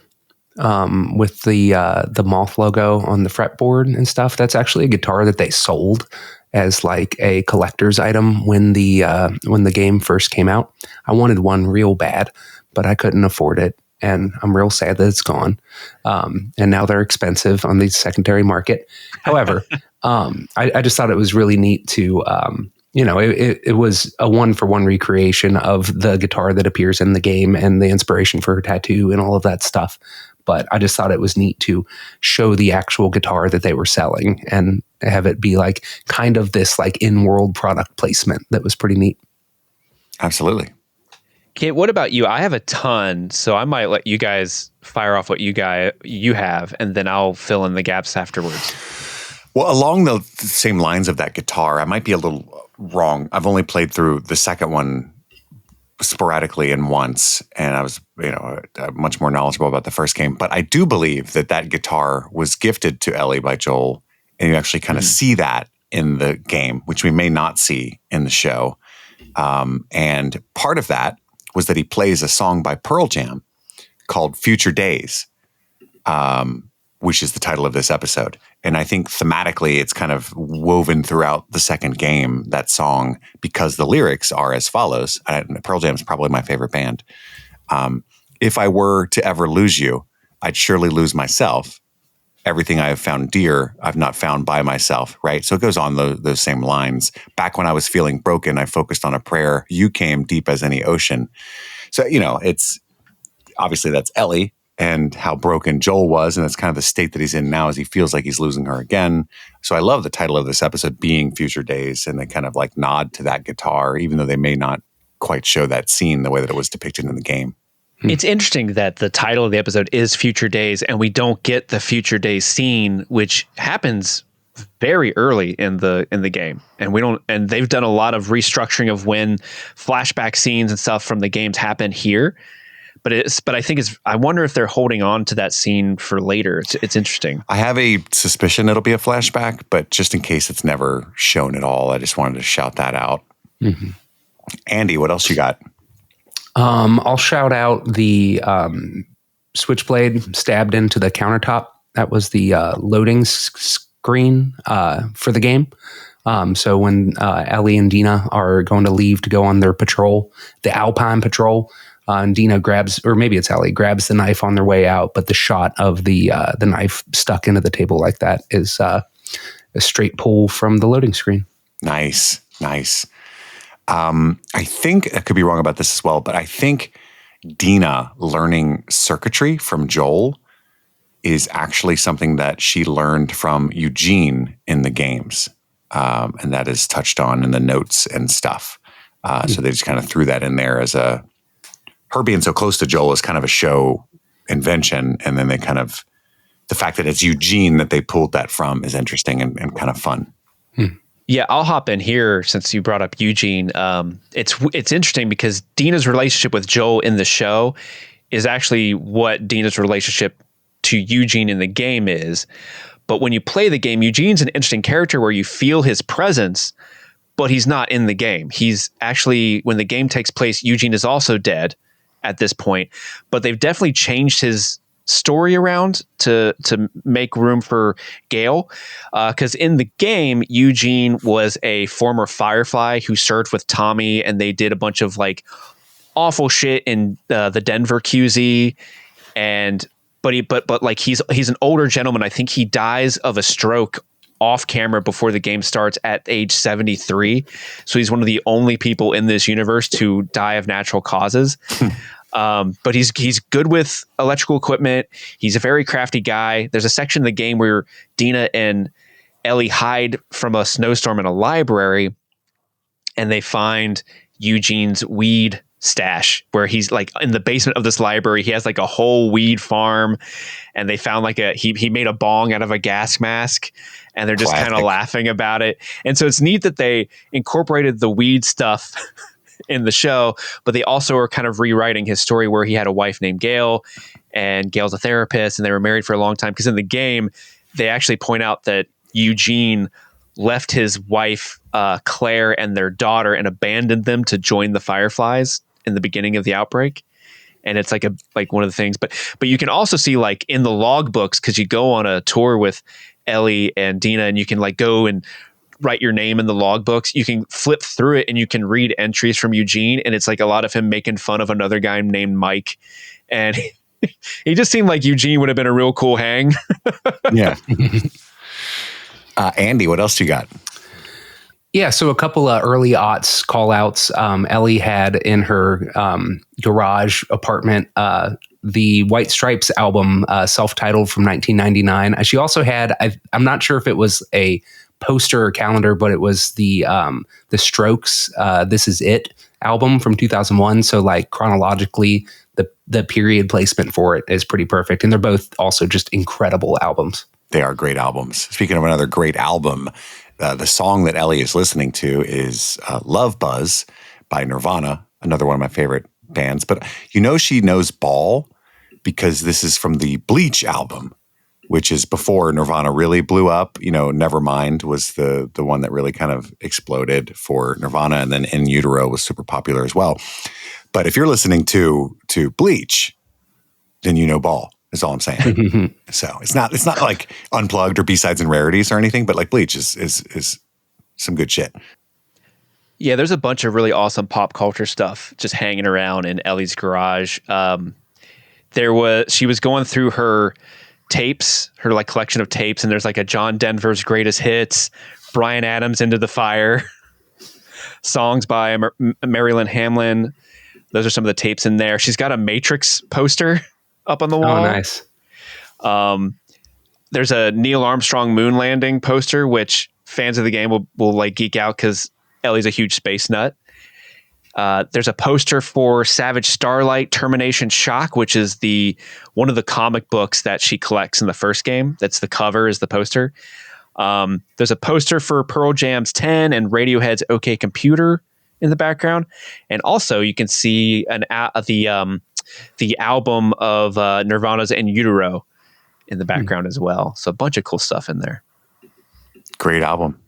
with the Moth logo on the fretboard and stuff. That's actually a guitar that they sold as like a collector's item when the game first came out. I wanted one real bad, but I couldn't afford it. And I'm real sad that it's gone. And now they're expensive on the secondary market. However, I just thought it was really neat to, it was a 1-for-1 recreation of the guitar that appears in the game and the inspiration for her tattoo and all of that stuff. But I just thought it was neat to show the actual guitar that they were selling and have it be like kind of this like in-world product placement that was pretty neat. Absolutely. Okay, what about you? I have a ton, so I might let you guys fire off what you have, and then I'll fill in the gaps afterwards. Well, along the same lines of that guitar, I might be a little wrong. I've only played through the second one sporadically and once, and I was, much more knowledgeable about the first game. But I do believe that guitar was gifted to Ellie by Joel, and you actually kind of see that in the game, which we may not see in the show. And part of that was that he plays a song by Pearl Jam called Future Days, which is the title of this episode. And I think thematically it's kind of woven throughout the second game, that song, because the lyrics are as follows. Pearl Jam's probably my favorite band. If I were to ever lose you, I'd surely lose myself. Everything I have found dear, I've not found by myself, right? So it goes on those same lines. Back when I was feeling broken, I focused on a prayer. You came deep as any ocean. So, it's obviously that's Ellie and how broken Joel was. And that's kind of the state that he's in now as he feels like he's losing her again. So I love the title of this episode being Future Days. And they kind of like nod to that guitar, even though they may not quite show that scene the way that it was depicted in the game. It's interesting that the title of the episode is Future Days, and we don't get the Future Days scene, which happens very early in the game. And they've done a lot of restructuring of when flashback scenes and stuff from the games happen here. But I think I wonder if they're holding on to that scene for later. It's interesting. I have a suspicion it'll be a flashback, but just in case it's never shown at all, I just wanted to shout that out. Mm-hmm. Andy, what else you got? I'll shout out the switchblade stabbed into the countertop. That was the loading screen for the game. So when Ellie and Dina are going to leave to go on their patrol, the Alpine patrol, and Dina grabs, or maybe it's Ellie, grabs the knife on their way out, but the shot of the knife stuck into the table like that is a straight pull from the loading screen. Nice. I think I could be wrong about this as well, but I think Dina learning circuitry from Joel is actually something that she learned from Eugene in the games. And that is touched on in the notes and stuff. So they just kind of threw that in there as her being so close to Joel is kind of a show invention. And then they kind of, the fact that it's Eugene that they pulled that from is interesting and kind of fun. Yeah, I'll hop in here since you brought up Eugene. It's interesting because Dina's relationship with Joel in the show is actually what Dina's relationship to Eugene in the game is. But when you play the game, Eugene's an interesting character where you feel his presence, but he's not in the game. He's actually, when the game takes place, Eugene is also dead at this point. But they've definitely changed his story around to make room for Gale, because in the game Eugene was a former Firefly who served with Tommy, and they did a bunch of like awful shit in the Denver QZ, and but like he's an older gentleman. I think he dies of a stroke off camera before the game starts at age 73. So he's one of the only people in this universe to die of natural causes. But he's good with electrical equipment. He's a very crafty guy. There's a section of the game where Dina and Ellie hide from a snowstorm in a library, and they find Eugene's weed stash where he's like in the basement of this library. He has like a whole weed farm, and they found like he made a bong out of a gas mask, and they're just kind of laughing about it. And so it's neat that they incorporated the weed stuff in the show, but they also are kind of rewriting his story where he had a wife named Gail, and Gail's a therapist, and they were married for a long time. Because in the game, they actually point out that Eugene left his wife, Claire, and their daughter and abandoned them to join the Fireflies in the beginning of the outbreak. And it's like one of the things, but you can also see like in the log books, because you go on a tour with Ellie and Dina, and you can like go and write your name in the log books. You can flip through it and you can read entries from Eugene, and it's like a lot of him making fun of another guy named Mike. And he just seemed like Eugene would have been a real cool hang. Yeah. Andy, what else you got? Yeah, so a couple of early aughts call outs. Ellie had in her garage apartment the White Stripes album, self-titled from 1999. She also had, I'm not sure if it was a poster or calendar, but it was the Strokes This Is It album from 2001. So like chronologically, the period placement for it is pretty perfect. And they're both also just incredible albums. They are great albums. Speaking of another great album, the song that Ellie is listening to is Love Buzz by Nirvana, another one of my favorite bands. But she knows Ball because this is from the Bleach album, which is before Nirvana really blew up. Nevermind was the one that really kind of exploded for Nirvana, and then In Utero was super popular as well. But if you're listening to Bleach, then you know Ball. Is all I'm saying. So it's not like Unplugged or B-sides and rarities or anything, but like Bleach is some good shit. Yeah, there's a bunch of really awesome pop culture stuff just hanging around in Ellie's garage. She was going through her tapes, her like collection of tapes, and there's like a John Denver's Greatest Hits, Bryan Adams Into the Fire, songs by Marilyn Hamlin. Those are some of the tapes in there. She's got a Matrix poster up on the wall. Oh, nice. There's a Neil Armstrong moon landing poster, which fans of the game will like geek out because Ellie's a huge space nut. There's a poster for Savage Starlight Termination Shock, which is one of the comic books that she collects in the first game. That's the cover is the poster. There's a poster for Pearl Jam's 10 and Radiohead's OK Computer in the background. And also you can see the album of Nirvana's In Utero in the background as well. So a bunch of cool stuff in there. Great album.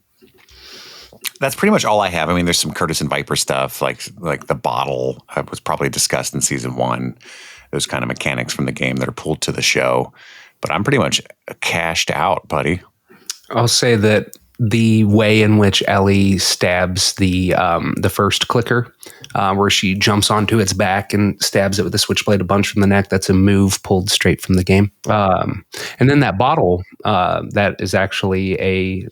That's pretty much all I have. I mean, there's some Curtis and Viper stuff, like the bottle was probably discussed in season 1. Those kind of mechanics from the game that are pulled to the show. But I'm pretty much cashed out, buddy. I'll say that the way in which Ellie stabs the first clicker, where she jumps onto its back and stabs it with a switchblade a bunch from the neck, that's a move pulled straight from the game. And then that bottle, that is actually a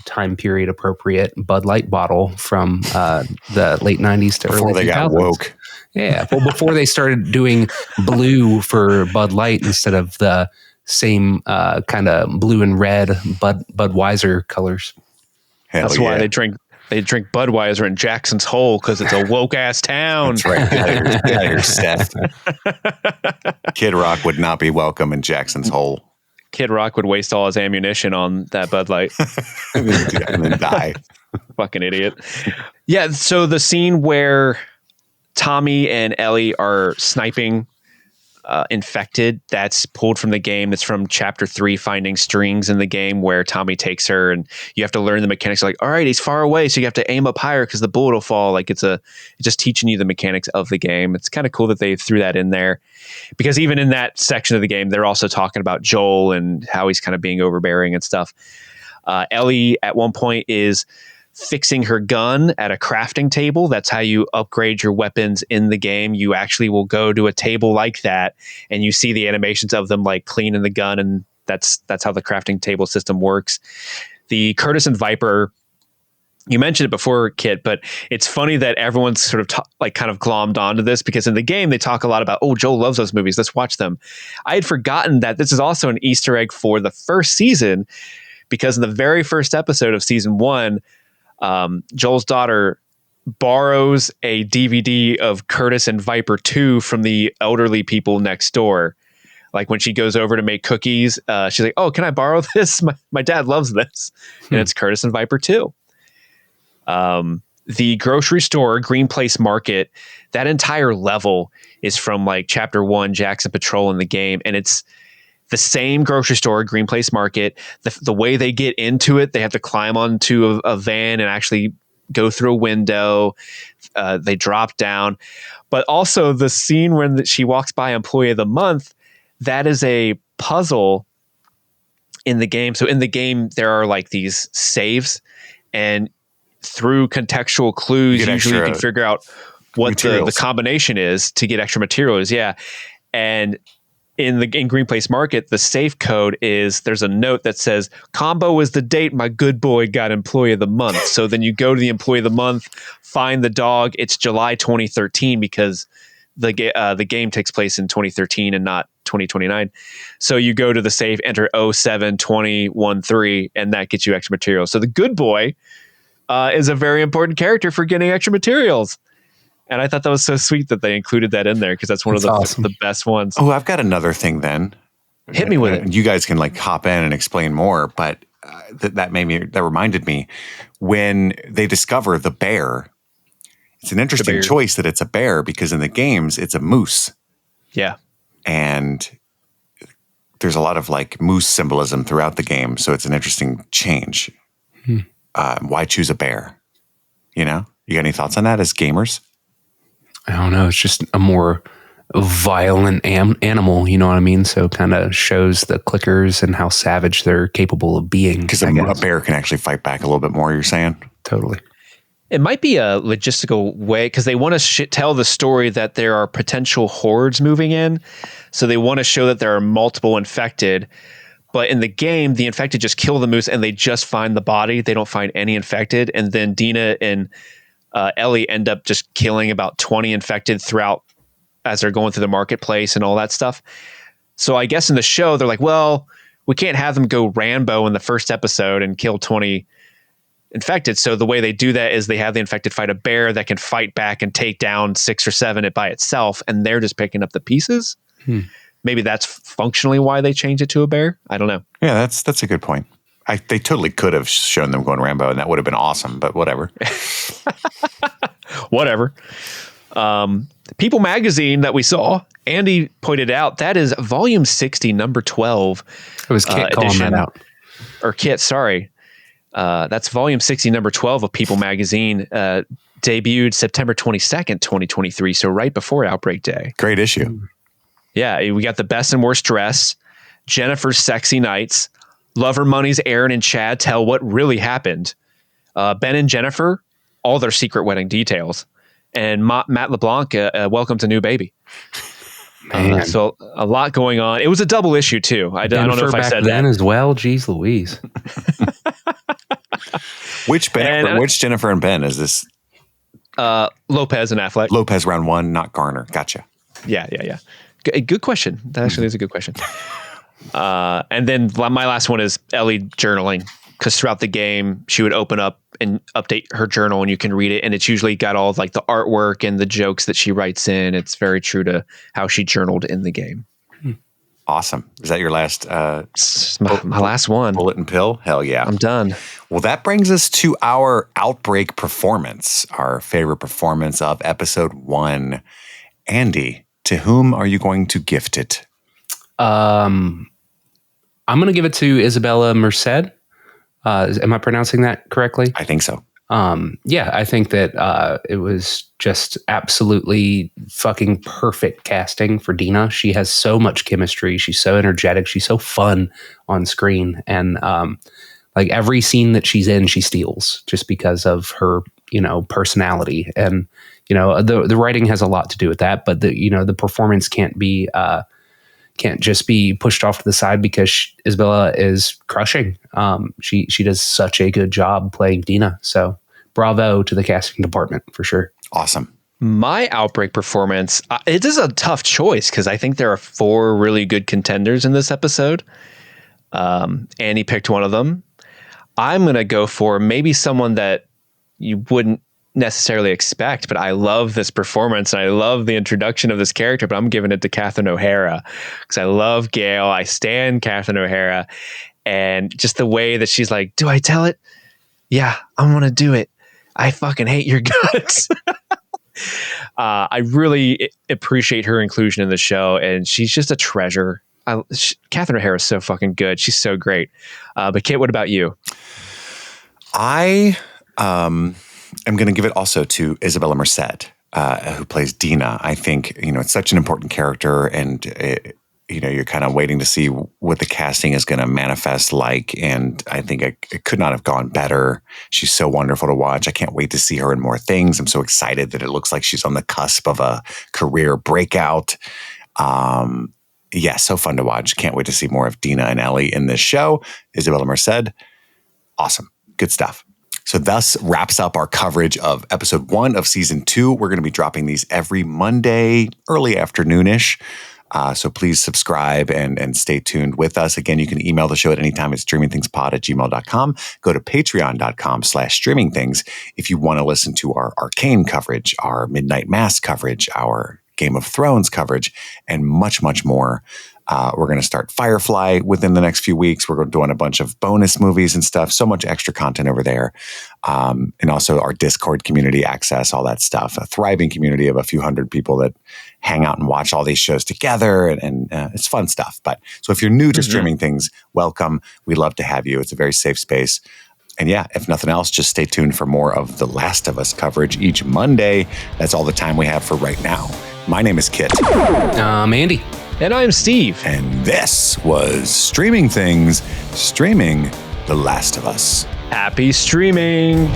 time period appropriate Bud Light bottle from the late 90s to before early 2000s. They got woke. Yeah, well, before they started doing blue for Bud Light instead of the same kind of blue and red Budweiser colors. That's why they drink Budweiser in Jackson's Hole, because it's a woke ass town. That's right. Get out of here, Seth. Kid Rock would not be welcome in Jackson's Hole. Kid Rock would waste all his ammunition on that Bud Light and then die. Fucking idiot. Yeah. So the scene where Tommy and Ellie are sniping infected, that's pulled from the game. That's from chapter 3, Finding Strings in the game, where Tommy takes her and you have to learn the mechanics. Like, all right, he's far away, so you have to aim up higher because the bullet will fall. Like it's just teaching you the mechanics of the game. It's kind of cool that they threw that in there, because even in that section of the game, they're also talking about Joel and how he's kind of being overbearing and stuff. Ellie at one point is fixing her gun at a crafting table. That's how you upgrade your weapons in the game. You actually will go to a table like that and you see the animations of them like cleaning the gun, and that's how the crafting table system works. the Curtis and Viper. You mentioned it before, Kit, but it's funny that everyone's sort of kind of glommed onto this, because in the game they talk a lot about, oh, Joel loves those movies, let's watch them. I had forgotten that this is also an Easter egg for the first season, because in the very first episode of season 1, Joel's daughter borrows a DVD of Curtis and Viper 2 from the elderly people next door. Like when she goes over to make cookies, she's like, oh, can I borrow this? My dad loves this. And it's Curtis and Viper 2. The grocery store, Green Place Market, that entire level is from like chapter 1, Jackson Patrol in the game. And it's the same grocery store, Green Place Market. The way they get into it, they have to climb onto a van and actually go through a window. They drop down. But also the scene when she walks by Employee of the Month, that is a puzzle in the game. So in the game, there are like these saves, and through contextual clues, usually you can figure out what the combination is to get extra materials. Yeah. And in Green Place Market, the safe code is, there's a note that says, combo is the date my good boy got Employee of the Month. So then you go to the Employee of the Month, find the dog. It's July 2013, because the game takes place in 2013 and not 2029. So you go to the safe, enter 072013, and that gets you extra materials. So the good boy is a very important character for getting extra materials. And I thought that was so sweet that they included that in there, because that's one of the best ones. Oh, I've got another thing then. Hit me with it. You guys can like hop in and explain more, but that reminded me when they discover the bear. It's an interesting choice that it's a bear, because in the games it's a moose. Yeah. And there's a lot of like moose symbolism throughout the game. So it's an interesting change. Why choose a bear? You know, you got any thoughts on that as gamers? I don't know. It's just a more violent animal, you know what I mean? So kind of shows the clickers and how savage they're capable of being. Because a bear can actually fight back a little bit more, you're saying? Totally. It might be a logistical way, because they want to tell the story that there are potential hordes moving in. So they want to show that there are multiple infected. But in the game, the infected just kill the moose and they just find the body. They don't find any infected. And then Dina and Ellie end up just killing about 20 infected throughout as they're going through the marketplace and all that stuff. So I guess in the show, they're like, well, we can't have them go Rambo in the first episode and kill 20 infected. So the way they do that is they have the infected fight a bear that can fight back and take down 6 or 7 it by itself. And they're just picking up the pieces. Maybe that's functionally why they changed it to a bear. I don't know. Yeah, that's a good point. They totally could have shown them going Rambo, and that would have been awesome, but whatever. Whatever. People magazine that we saw, Andy pointed out, that is volume 60, number 12. It was Kit calling that out. Or Kit, sorry. That's volume 60, number 12 of People magazine. Debuted September 22nd, 2023. So right before Outbreak Day. Great issue. Yeah, we got the best and worst dress, Jennifer's sexy nights, Lover Money's Aaron and Chad tell what really happened, Ben and Jennifer, all their secret wedding details, and Matt LeBlanc, welcome to new baby. So a lot going on. It was a double issue too. I don't know if I said that as well. Jeez Louise. Which Jennifer and Ben is this? Lopez and Affleck. Lopez round 1, not Garner. Gotcha. Yeah. Good question. That actually is a good question. And then my last one is Ellie journaling, because throughout the game she would open up and update her journal and you can read it, and it's usually got all of like the artwork and the jokes that she writes in. It's very true to how she journaled in the game. Awesome. Is that your last my last one? Bullet and pill? Hell yeah. I'm done. Well, that brings us to our Outbreak performance, our favorite performance of episode 1. Andy, to whom are you going to gift it? I'm going to give it to Isabella Merced. Am I pronouncing that correctly? I think so. Yeah, I think that it was just absolutely fucking perfect casting for Dina. She has so much chemistry. She's so energetic. She's so fun on screen. And like every scene that she's in, she steals just because of her, personality. And, the writing has a lot to do with that. But the performance can't be can't just be pushed off to the side because Isabella is crushing. She does such a good job playing Dina. So bravo to the casting department for sure. Awesome. My Outbreak performance, it is a tough choice because I think there are 4 really good contenders in this episode. Annie picked one of them. I'm going to go for maybe someone that you wouldn't necessarily expect, but I love this performance and I love the introduction of this character, but I'm giving it to Catherine O'Hara because I love Gail. I stan Catherine O'Hara, and just the way that she's like, do I tell it? Yeah, I'm going to do it. I fucking hate your guts. I really appreciate her inclusion in the show, and she's just a treasure. Catherine O'Hara is so fucking good. She's so great. But Kit, what about you? I am going to give it also to Isabella Merced, who plays Dina. I think, it's such an important character, and you're kind of waiting to see what the casting is going to manifest like. And I think it could not have gone better. She's so wonderful to watch. I can't wait to see her in more things. I'm so excited that it looks like she's on the cusp of a career breakout. So fun to watch. Can't wait to see more of Dina and Ellie in this show. Isabella Merced, awesome. Good stuff. So thus wraps up our coverage of episode 1 of season 2. We're going to be dropping these every Monday, early afternoonish. So please subscribe and stay tuned with us. Again, you can email the show at any time at streamingthingspod@gmail.com. Go to patreon.com/streamingthings if you want to listen to our Arcane coverage, our Midnight Mass coverage, our Game of Thrones coverage, and much, much more. We're going to start Firefly within the next few weeks. We're doing a bunch of bonus movies and stuff. So much extra content over there. And also our Discord community access, all that stuff. A thriving community of a few hundred people that hang out and watch all these shows together. And it's fun stuff. So if you're new to streaming things, welcome. We'd love to have you. It's a very safe space. And if nothing else, just stay tuned for more of The Last of Us coverage each Monday. That's all the time we have for right now. My name is Kit. I'm Andy. And I'm Steve. And this was Streaming Things, streaming The Last of Us. Happy streaming.